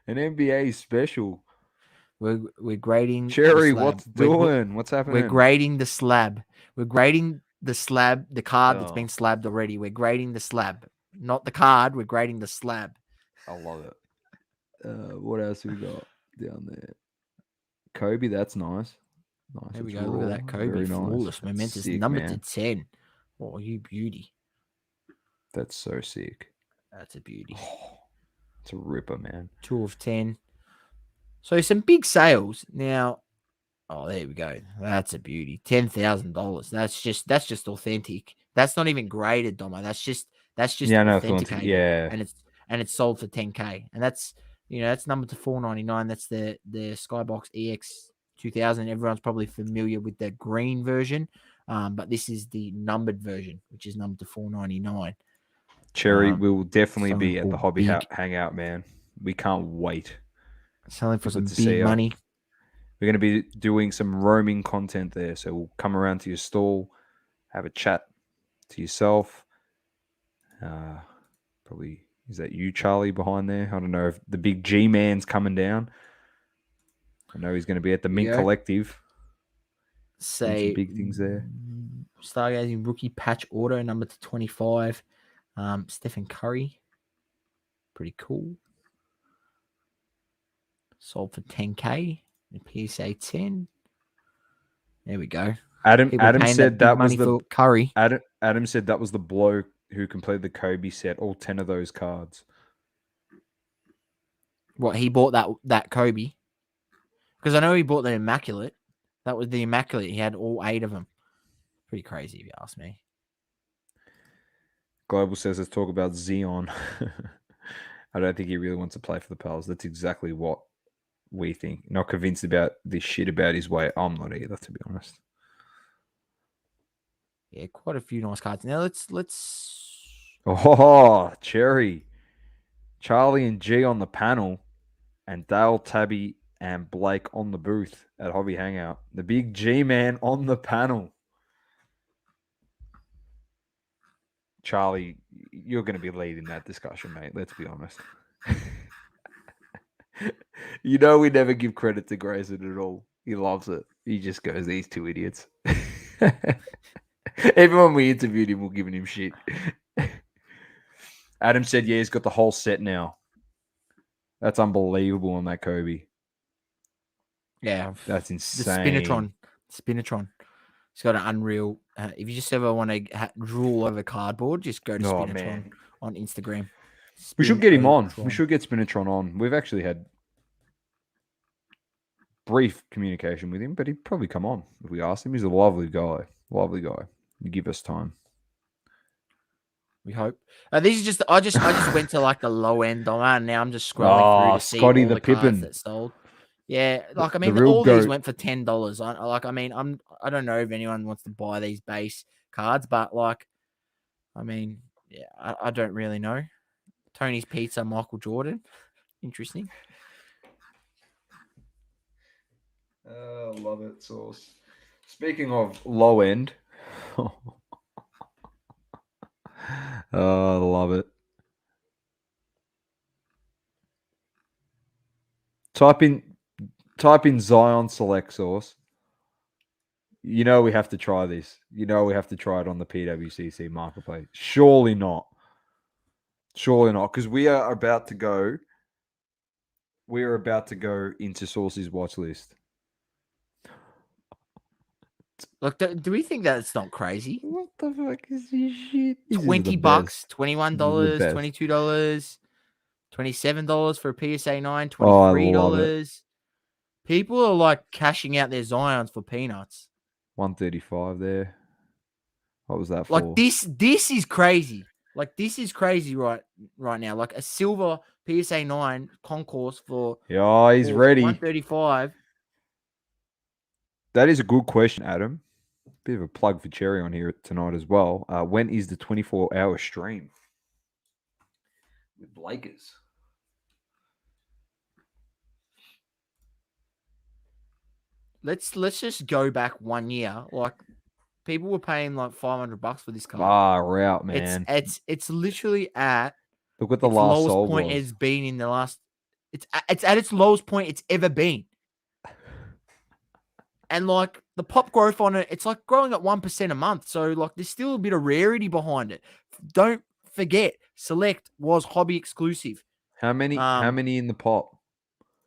an NBA special. We're grading the Cherry, slab. what's doing? What's happening? We're grading the slab. We're grading the slab, the card that's Oh. been slabbed already. We're grading the slab, not the card. We're grading the slab. I love it. What else we got down there? Kobe, that's nice. Nice. There we it's go. Look at raw, that Kobe, very flawless, nice. momentous, Sick, number man. to 10. Oh, you beauty. That's so sick. That's a beauty. Oh, it's a ripper, man. 2 of 10. So some big sales now. Oh, there we go. That's a beauty. $10,000. That's just authentic. That's not even graded, Domo. That's just Yeah, no, authenticated. yeah. And it's sold for $10K. And that's that's numbered to $499. That's the Skybox EX 2000. Everyone's probably familiar with the green version, but this is the numbered version, which is numbered to $499. Cherry will definitely selling be at for the hobby big- hangout, man. We can't wait. Selling for Good some to see big ya. money. We're going to be doing some roaming content there. So we'll come around to your stall, have a chat to yourself. Probably, is that you, Charlie, behind there? I don't know if the big G-man's coming down. I know he's going to be at the Mint Yeah. Collective. Doing Say some big things there. Stargazing rookie patch auto number to 25. Stefan Curry. Pretty cool. Sold for $10K. PSA 10. There we go. Adam People paying said big that was money the for Curry. Adam said that was the bloke who completed the Kobe set, all 10 of those cards. What, he bought that Kobe? Because I know he bought the Immaculate. That was the Immaculate. He had all 8 of them. Pretty crazy, if you ask me. Global says let's talk about Zion. I don't think he really wants to play for the Pels. That's exactly what we think. Not convinced about this shit about his weight. I'm not either, to be honest. Yeah, quite a few nice cards. Now let's Oh, Cherry. Charlie and G on the panel, and Dale, Tabby, and Blake on the booth at Hobby Hangout. The big G-man on the panel. Charlie, you're going to be leading that discussion, mate. Let's be honest. You know we never give credit to Grayson at all. He loves it. He just goes, these two idiots. Everyone we interviewed him, we're giving him shit. Adam said, yeah, he's got the whole set now. That's unbelievable on that Kobe. Yeah, That's the insane. Spinatron. It's got an unreal. If you just ever want to drool over cardboard, just go to Oh, Spinatron man. on Instagram. We should get him on. Spinatron. We should get Spinatron on. We've actually had brief communication with him, but he'd probably come on if we asked him. He's a lovely guy. Lovely guy. You give us time. We hope. These are just. I just went to like the low end on that, and now I'm just scrolling through to see Scotty all the the cards Pippin. that sold. Yeah, like I The mean, real all these goat. went for $10. I don't know if anyone wants to buy these base cards, but like, I mean, yeah, I don't really know. Tony's Pizza, Michael Jordan, interesting. Love it, Sauce. Speaking of low end, love it. Type in Zion Select Sauce. You know we have to try this. You know we have to try it on the PWCC marketplace. Surely not. Surely not, because we are about to go. We are about to go into Saucy's watch list. Look, do we think that's not crazy? What the fuck is this shit? This is the $20, best. $21, best. $22, $27 for a PSA 9, Oh, I love $23. People are like cashing out their Zions for peanuts. 135 there. What was that for? Like this is crazy. Like this is crazy right now. Like a silver PSA 9 concourse for Yeah, he's ready. 135. That is a good question, Adam. Bit of a plug for Cherry on here tonight as well. When is the 24-hour stream with Lakers? Let's just go back 1 year. Like people were paying like $500 for this car. Out, man. It's literally at Look what the its last lowest sold point was. it's been in the last. It's at its lowest point it's ever been. And like the pop growth on it, it's like growing at 1% a month. So like there's still a bit of rarity behind it. Don't forget, Select was hobby exclusive. How many in the pop?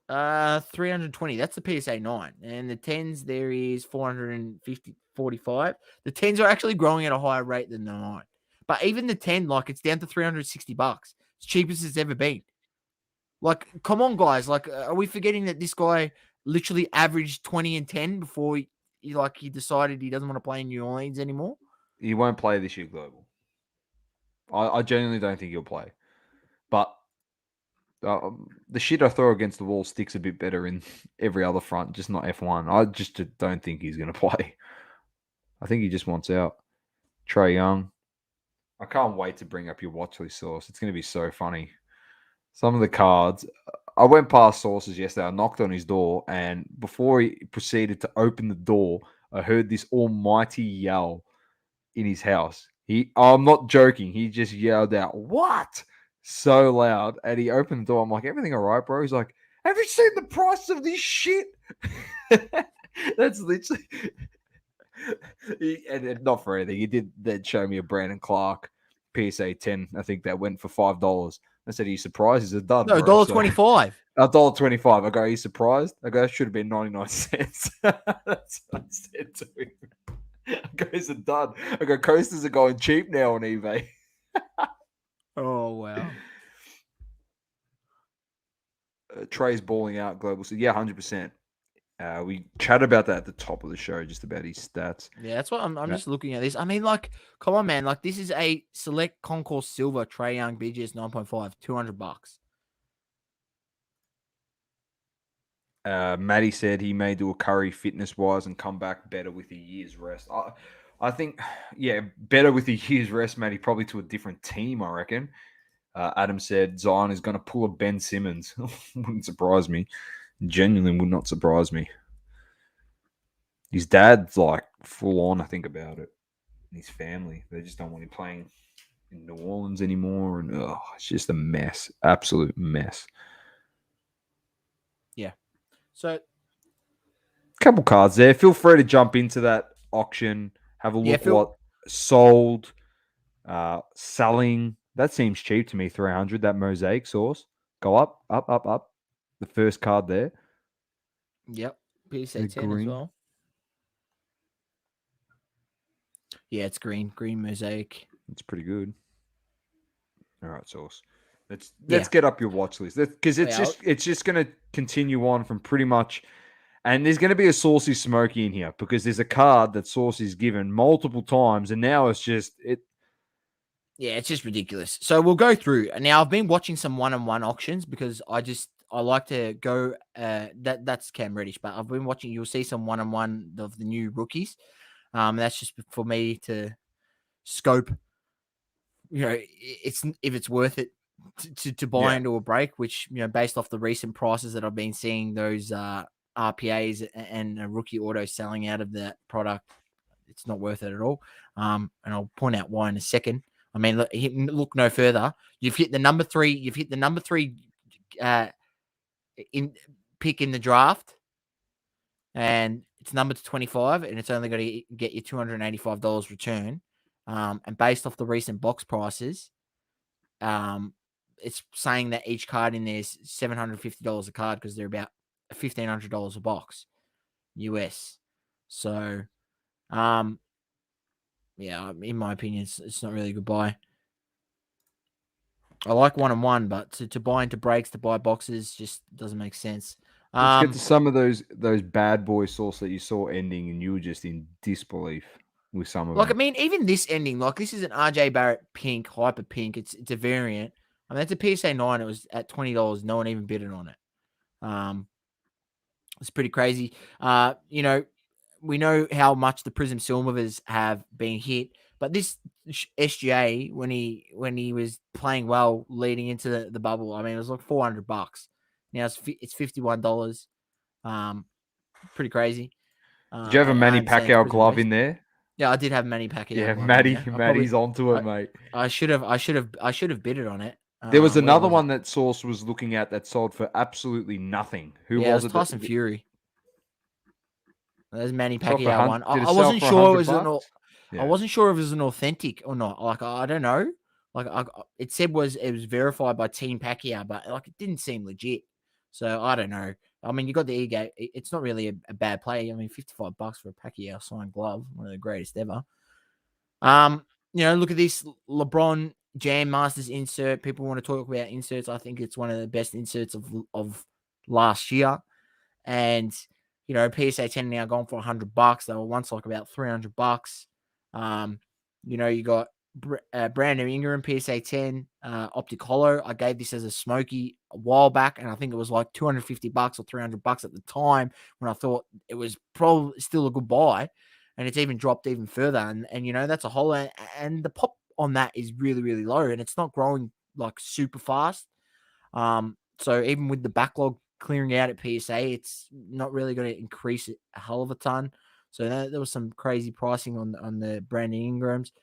320. That's the PSA 9. And the 10s there is 445. The 10s are actually growing at a higher rate than the 9. But even the 10, like it's down to $360. It's cheapest it's ever been. Like, come on, guys. Like, are we forgetting that this guy literally averaged 20 and 10 before he decided he doesn't want to play in New Orleans anymore? He won't play this year global. I genuinely don't think he'll play. But the shit I throw against the wall sticks a bit better in every other front, just not F1. I just don't think he's going to play. I think he just wants out. Trae Young. I can't wait to bring up your watch list source. It's going to be so funny. Some of the cards. I went past Sources yesterday. I knocked on his door, and before he proceeded to open the door, I heard this almighty yell in his house. I'm not joking. He just yelled out, "What?" So loud, and he opened the door. I'm like, "Everything all right, bro?" He's like, "Have you seen the price of this shit?" That's literally. And not for anything. He did then show me a Brandon Clark PSA 10. I think that went for $5. I said, "Are you surprised?" He's a dud. No, bro. $1.25. $1.25. I go, "Are you surprised?" I go, "That should have been 99 cents." That's what I said to him. I go, "He's a dud." I go, "Coasters are going cheap now on eBay." Oh, wow. Trey's balling out global. So, yeah, 100%. We chat about that at the top of the show, just about his stats. Yeah, that's what I'm just looking at this. I mean, like, come on, man. Like, this is a Select Concourse Silver Trae Young BGS 9.5, $200. Matty said he may do a Curry fitness-wise and come back better with a year's rest. I think, yeah, better with a year's rest, Matty, probably to a different team, I reckon. Adam said Zion is going to pull a Ben Simmons. Wouldn't surprise me. Genuinely would not surprise me. His dad's like full on, I think, about it. And his family. They just don't want him playing in New Orleans anymore. And it's just a mess. Absolute mess. Yeah. So, couple cards there. Feel free to jump into that auction. Have a look what sold, selling. That seems cheap to me. 300. That mosaic sauce. Go up, up, up, up. The first card there. yep. PSA 10 as well. Yeah, it's green mosaic. It's pretty good. All right, sauce. Let's get up your watch list because it's just going to continue on from pretty much. And there's going to be a saucy smoky in here because there's a card that Saucy's given multiple times, and now it's just it. Yeah, it's just ridiculous. So we'll go through. Now I've been watching some one-on-one auctions because I like to go. That's Cam Reddish, but I've been watching. You'll see some one-on-one of the new rookies. That's just for me to scope. You know, if it's worth it to buy into a break, which based off the recent prices that I've been seeing, those RPAs and a rookie auto selling out of that product, it's not worth it at all. And I'll point out why in a second. I mean, look no further. You've hit the number 3. You've hit the number 3 in pick in the draft, and it's numbered to 25, and it's only going to get you $285 return. And based off the recent box prices, it's saying that each card in there is $750 a card because they're about $1,500 a box, US. So, yeah, in my opinion, it's not really a good buy. I like one-on-one, but to buy into breaks, to buy boxes, just doesn't make sense. Let's get to some of those bad boy sauce that you saw ending, and you were just in disbelief with some of Like, I them. mean, even this ending, like, this is an RJ Barrett pink, hyper pink. It's a variant. I mean, it's a PSA 9. It was at $20. No one even bid it on it. It's pretty crazy. You know, we know how much the Prism Silvers have been hit, but this SGA, when he was playing well leading into the bubble, I mean, it was like $400. Now it's $51. Pretty crazy. Did you have a I Manny understand it's Pacquiao Prism glove based. in there? Yeah, I did have Manny Pacquiao. Yeah, glove in there. Matty's onto it, mate. I should have bid it on it. There was Where another was it? one that Source was looking at that sold for absolutely nothing. Who Yeah, it was was it? Tyson Fury. There's Manny Sold for Pacquiao one. Did it I sell wasn't for sure it was $100? I wasn't sure if it was an authentic or not. Like, I don't know. Like, it said it was verified by Team Pacquiao, but like it didn't seem legit. So I don't know. I mean, you got the ego. It's not really a bad play. I mean, $55 for a Pacquiao signed glove, one of the greatest ever. You know, look at this LeBron Jam Masters insert. People want to talk about inserts. I think it's one of the best inserts of last year. And you know, PSA 10 now gone for $100. They were once like about $300. You know, you got Brandon Ingram PSA 10 optic hollow. I gave this as a smokey a while back, and I think it was like $250 or $300 at the time when I thought it was probably still a good buy, and it's even dropped even further. And you know, that's a hollow, and the pop on that is really, really low, and it's not growing like super fast. So even with the backlog clearing out at PSA, it's not really going to increase it a hell of a ton. So there was some crazy pricing on the Brandon Ingrams.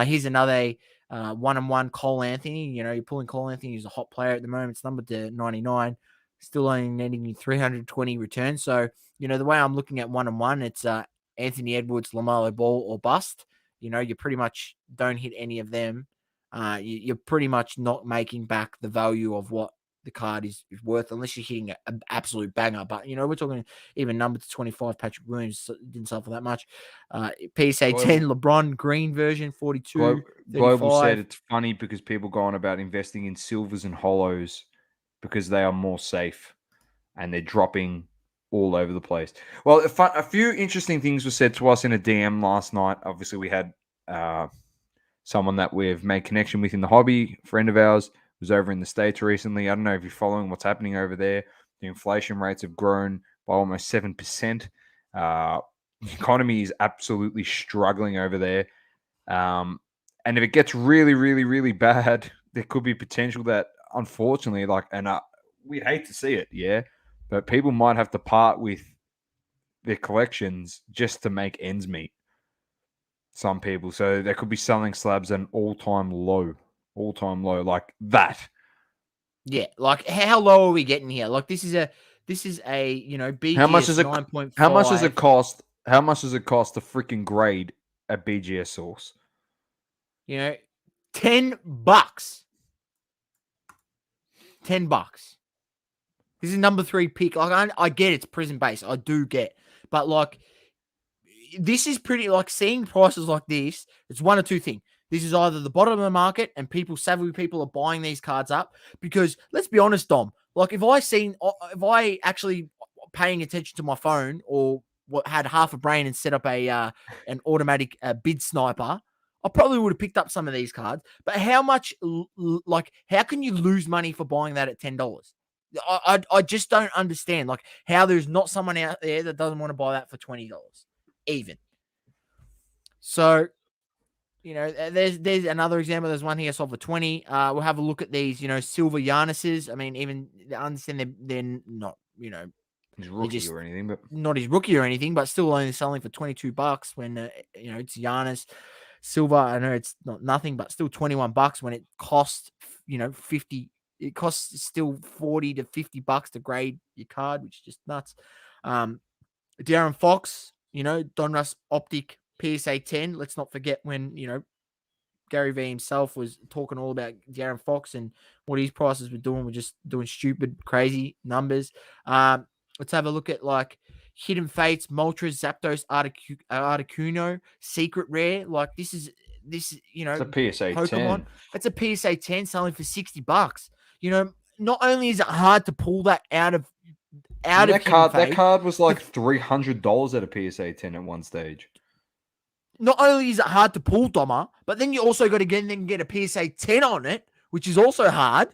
Here's another one-on-one Cole Anthony. You know, you're pulling Cole Anthony. He's a hot player at the moment. It's numbered to 99. Still only netting 320 returns. So, you know, the way I'm looking at one-on-one, it's Anthony Edwards, LaMelo Ball, or bust. You know, you pretty much don't hit any of them. You're pretty much not making back the value of what the card is worth unless you're hitting an absolute banger. But, you know, we're talking even number to 25, Patrick Williams, so didn't sell for that much. PSA 10, LeBron Green version, 42, Global 35. said it's funny because people go on about investing in silvers and hollows because they are more safe and they're dropping all over the place. Well, a few interesting things were said to us in a DM last night. Obviously, we had someone that we've made connection with in the hobby, a friend of ours, was over in the States recently. I don't know if you're following what's happening over there. The inflation rates have grown by almost 7%. The economy is absolutely struggling over there. And if it gets really, really, really bad, there could be potential that, unfortunately, we'd hate to see it, yeah, but people might have to part with their collections just to make ends meet. Some people. So they could be selling slabs at an all-time low like that. Yeah, like how low are we getting here? Like this is a you know, BGS How much does it 9.5. How much does it cost? How much does it cost to freaking grade a BGS source? You know, $10. $10. This is number 3 pick. Like I get it's prison based. I do get, but like this is pretty, like, seeing prices like this. It's one or two things. This is either the bottom of the market and savvy people are buying these cards up, because let's be honest, Dom, like if I actually paying attention to my phone or had half a brain and set up an automatic bid sniper, I probably would have picked up some of these cards. But how much, like, how can you lose money for buying that at $10? I just don't understand, like, how there's not someone out there that doesn't want to buy that for $20 even. So, you know, there's another example. There's one here sold for 20. We'll have a look at these, you know, silver Giannis's. I mean, even I understand they're not, you know, his rookie or anything, but not his rookie or anything, but still only selling for $22 when you know, it's Giannis silver. I know it's not nothing, but still $21 when it costs, you know, 50. It costs still $40 to $50 to grade your card, which is just nuts. De'Aaron Fox, you know, Donruss Optic PSA 10. Let's not forget when, you know, Gary Vee himself was talking all about De'Aaron Fox and what his prices were doing. We're just doing stupid, crazy numbers. Let's have a look at like Hidden Fates, Moltres, Zapdos, Articuno, Secret Rare. Like this is, you know, it's a PSA Pokemon. 10. It's a PSA 10 selling for $60. You know, not only is it hard to pull that out of out of that card was like $300 at a PSA 10 at one stage. Not only is it hard to pull, Doma, but then you also got to get a PSA 10 on it, which is also hard.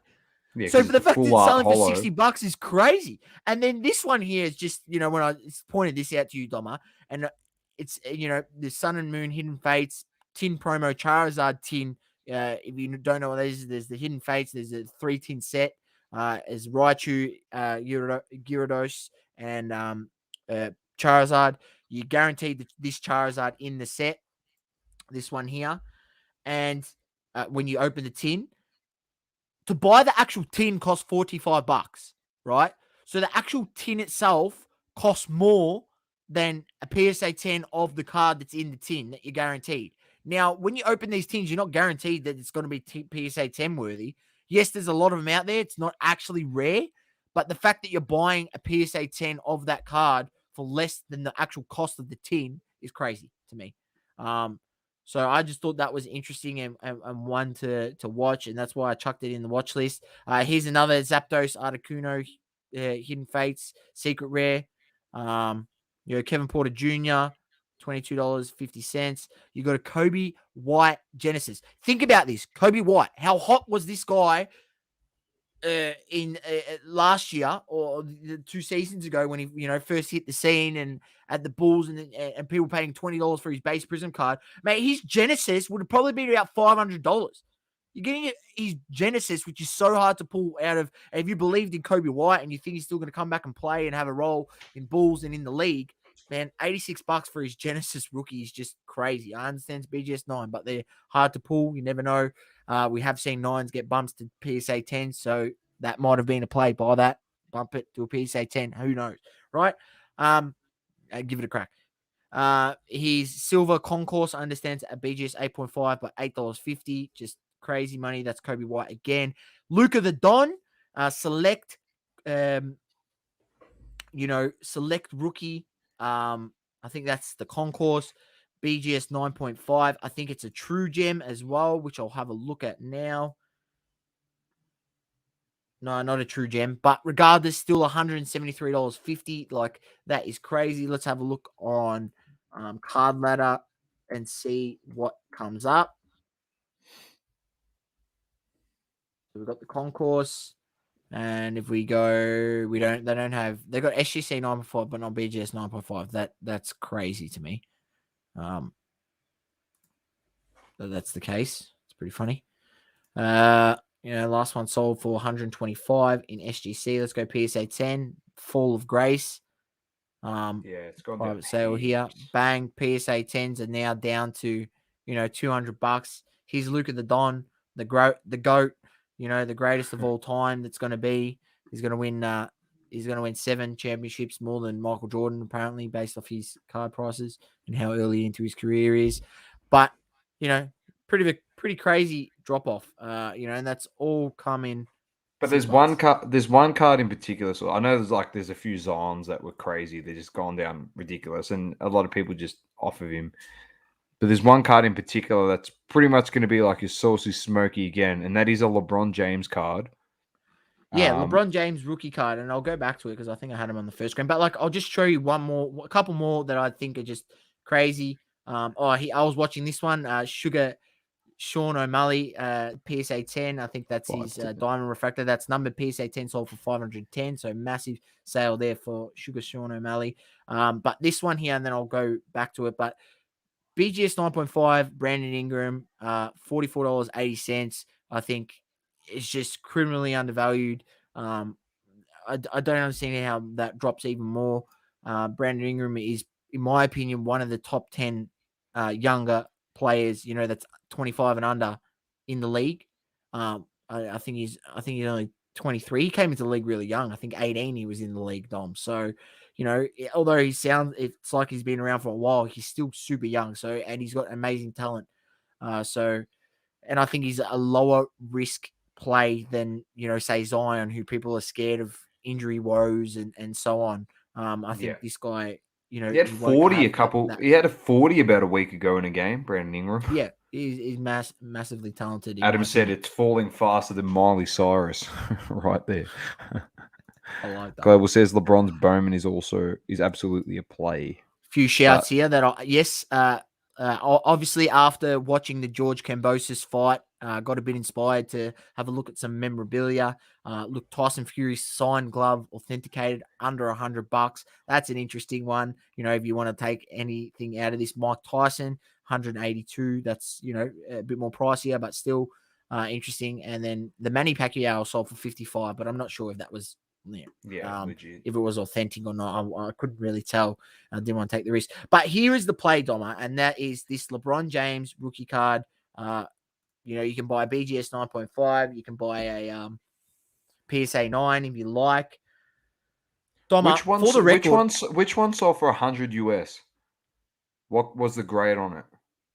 Yeah, So for the fact that it's selling hollow. for $60 is crazy. And then this one here is just, when I pointed this out to you, Doma, and it's, the Sun and Moon Hidden Fates tin promo Charizard tin. If you don't know what that is, there's the Hidden Fates. There's a 3-tin set. As Raichu, Gyarados, and Charizard. You guaranteed this Charizard in the set. This one here. And when you open the tin, to buy the actual tin costs $45, right? So the actual tin itself costs more than a PSA 10 of the card that's in the tin that you're guaranteed. Now, when you open these tins, you're not guaranteed that it's going to be PSA 10 worthy. Yes, there's a lot of them out there. It's not actually rare, but the fact that you're buying a PSA 10 of that card for less than the actual cost of the tin is crazy to me. So I just thought that was interesting and one to watch, and that's why I chucked it in the watch list. Here's another Zapdos Articuno Hidden Fates Secret Rare. Kevin Porter Jr., $22.50. You got a Kobe White Genesis. Think about this. Kobe White. How hot was this guy in last year or 2 seasons ago when he first hit the scene and at the Bulls and people paying $20 for his base Prism card? Mate, his Genesis would have probably been about $500. You're getting his Genesis, which is so hard to pull out of. And if you believed in Kobe White and you think he's still going to come back and play and have a role in Bulls and in the league, man, $86 for his Genesis rookie is just crazy. I understand it's BGS 9, but they're hard to pull. You never know. We have seen 9s get bumps to PSA 10, so that might have been a play by that. Bump it to a PSA 10. Who knows, right? Give it a crack. His Silver Concourse, I understand, at BGS 8.5, but $8.50. Just crazy money. That's Kobe White again. Luka the Don, select, select rookie. I think that's the Concourse. BGS 9.5. I think it's a true gem as well, which I'll have a look at now. No, not a true gem, but regardless, still $173.50. Like, that is crazy. Let's have a look on Cardladder and see what comes up. So we've got the Concourse, and if we go, they got SGC 9.5, but not BGS 9.5. That's crazy to me. That's the case. It's pretty funny. Last one sold for $125 in SGC. Let's go PSA 10. Fall of Grace. It's gone private sale here. Bang. PSA 10s are now down to $200. Here's Luka the Don, the GOAT, the greatest of all time. That's going to be. He's going to win. He's going to win 7 championships, more than Michael Jordan, apparently, based off his card prices and how early into his career he is. But pretty crazy drop off. And that's all coming. But there's one card in particular. So I know there's a few Zions that were crazy. They're just gone down ridiculous, and a lot of people just off of him. But there's one card in particular that's pretty much going to be like your saucy smokey again, and that is a LeBron James card. Yeah, LeBron James rookie card, and I'll go back to it because I think I had him on the first screen. But I'll just show you a couple more that I think are just crazy. I was watching this one, Sugar Sean O'Malley, PSA 10. I think that's his diamond refractor. That's numbered PSA 10, sold for $510. So massive sale there for Sugar Sean O'Malley. But this one here, and then I'll go back to it. But BGS 9.5, Brandon Ingram, $44.80. I think it's just criminally undervalued. I don't understand how that drops even more. Brandon Ingram is, in my opinion, one of the top 10 younger players, that's 25 and under in the league. I think he's only 23. He came into the league really young. I think 18 he was in the league, Dom. So, although it's like he's been around for a while, he's still super young. So, and he's got amazing talent. And I think he's a lower risk play than, say Zion, who people are scared of injury woes and so on. I think this guy, he had 40 he had a 40 about a week ago in a game, Brandon Ingram. Yeah, he's massively talented. Adam said it's falling faster than Miley Cyrus right there. I like that. Global says LeBron's Bowman is absolutely a play. Few shouts here that obviously after watching the George Kambosos fight, got a bit inspired to have a look at some memorabilia. Look, Tyson Fury's signed glove authenticated under $100. That's an interesting one. You know, if you want to take anything out of this, Mike Tyson, 182. That's, you know, a bit more pricier, but still interesting. And then the Manny Pacquiao sold for 55, but I'm not sure if that was legit. if it was authentic or not. I couldn't really tell. I didn't want to take the risk. But here is the play, Doma, and that is this LeBron James rookie card. You know, you can buy a BGS 9.5. You can buy a PSA 9 if you like. Doma, for the record, which one sold for $100 US? What was the grade on it?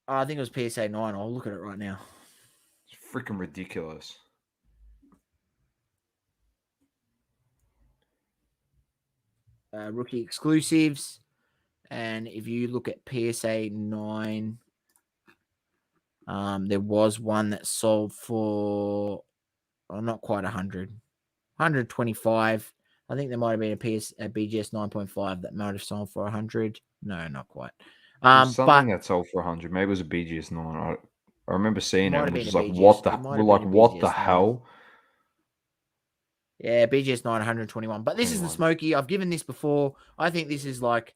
I think it was PSA 9. I'll look at it right now. It's freaking ridiculous. Rookie exclusives. And if you look at PSA 9, there was one that sold for not quite 100, 125. I think there might have been a BGS 9.5 that might have sold for 100. No, not quite. Something that sold for 100. Maybe it was a BGS 9. I remember seeing it and was like, what the hell? Yeah, BGS 9, 121. But this is the Smokey. I've given this before. I think this is like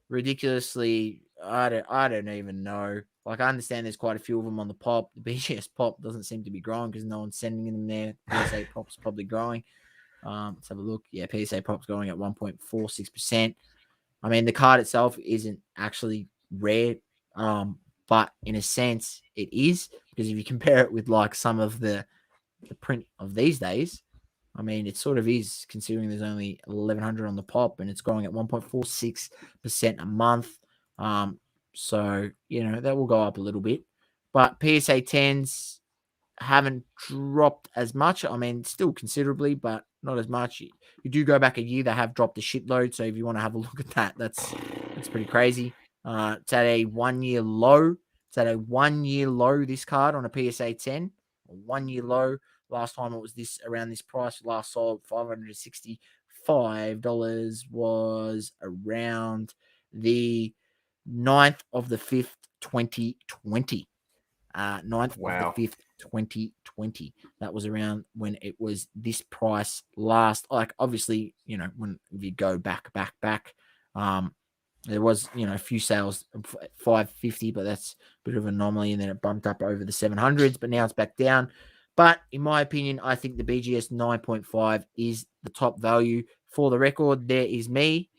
ridiculously. I don't even know. Like, I understand there's quite a few of them on the pop. The BGS pop doesn't seem to be growing because no one's sending them there. PSA pop's probably growing. Let's have a look. Yeah, PSA pop's growing at 1.46%. I mean, the card itself isn't actually rare, but in a sense, it is, because if you compare it with like some of the print of these days, I mean, it sort of is, considering there's only 1,100 on the pop and it's growing at 1.46% a month. So, you know, that will go up a little bit. But PSA 10s haven't dropped as much. I mean, still considerably, but not as much. You do go back a year, they have dropped a shitload. So if you want to have a look at that, that's pretty crazy. It's at a 1 year low. It's at a 1 year low, this card on a PSA 10. A 1 year low. Last time it was around this price. Last sold $565 was around the 9th of the 5th, 2020. 9th of the 5th, 2020. That was around when it was this price last. Like, obviously, you know, if you go back, there was, you know, a few sales of 550, but that's a bit of an anomaly, and then it bumped up over the 700s, but now it's back down. But in my opinion, I think the BGS 9.5 is the top value. For the record, there is me,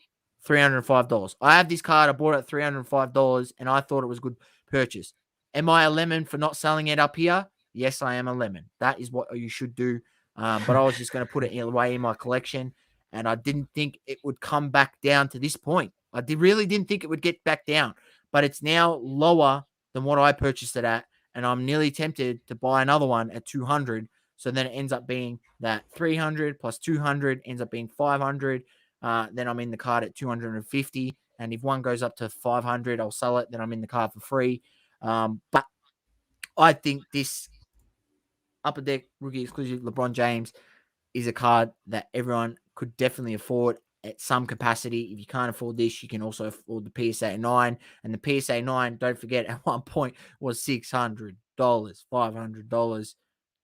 $305. I have this card. I bought it at $305, and I thought it was a good purchase. Am I a lemon for not selling it up here? Yes, I am a lemon. That is what you should do. But I was just going to put it away in my collection, and I didn't think it would come back down to this point. I really didn't think it would get back down, but it's now lower than what I purchased it at, and I'm nearly tempted to buy another one at 200. So then it ends up being that 300 plus 200 ends up being 500. Then I'm in the card at 250, and if one goes up to 500, I'll sell it. Then I'm in the card for free. But I think this Upper Deck rookie exclusive LeBron James is a card that everyone could definitely afford at some capacity. If you can't afford this, you can also afford the PSA 9. And the PSA 9, don't forget, at one point was $600, $500.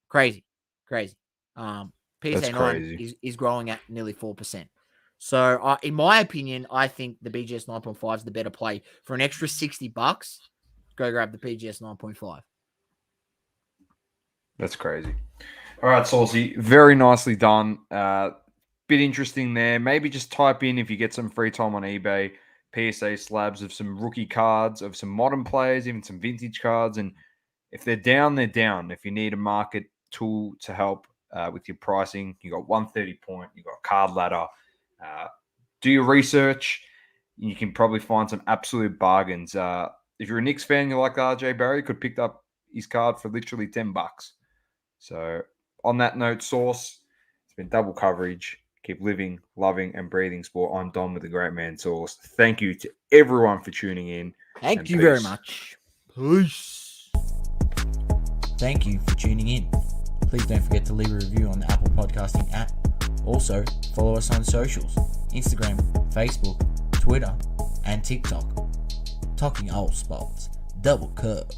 Crazy. PSA 9 is growing at nearly 4%. So, in my opinion, I think the BGS 9.5 is the better play. For an extra $60, go grab the BGS 9.5. That's crazy. All right, Saucy. Very nicely done. Bit interesting there. Maybe just type in, if you get some free time on eBay, PSA slabs of some rookie cards, of some modern players, even some vintage cards. And if they're down, they're down. If you need a market tool to help with your pricing, you got 130 Point, you got Cardladder. Do your research. You can probably find some absolute bargains. If you're a Knicks fan, you like RJ Barry, you could pick up his card for literally $10. So on that note, Sauce, it's been double coverage. Keep living, loving, and breathing sport. I'm Dom with the Great Man Sauce. Thank you to everyone for tuning in. Thank you very much. Peace. Thank you for tuning in. Please don't forget to leave a review on the Apple Podcasting app Also, follow us on socials, Instagram, Facebook, Twitter, and TikTok. Talking all sports, double curve.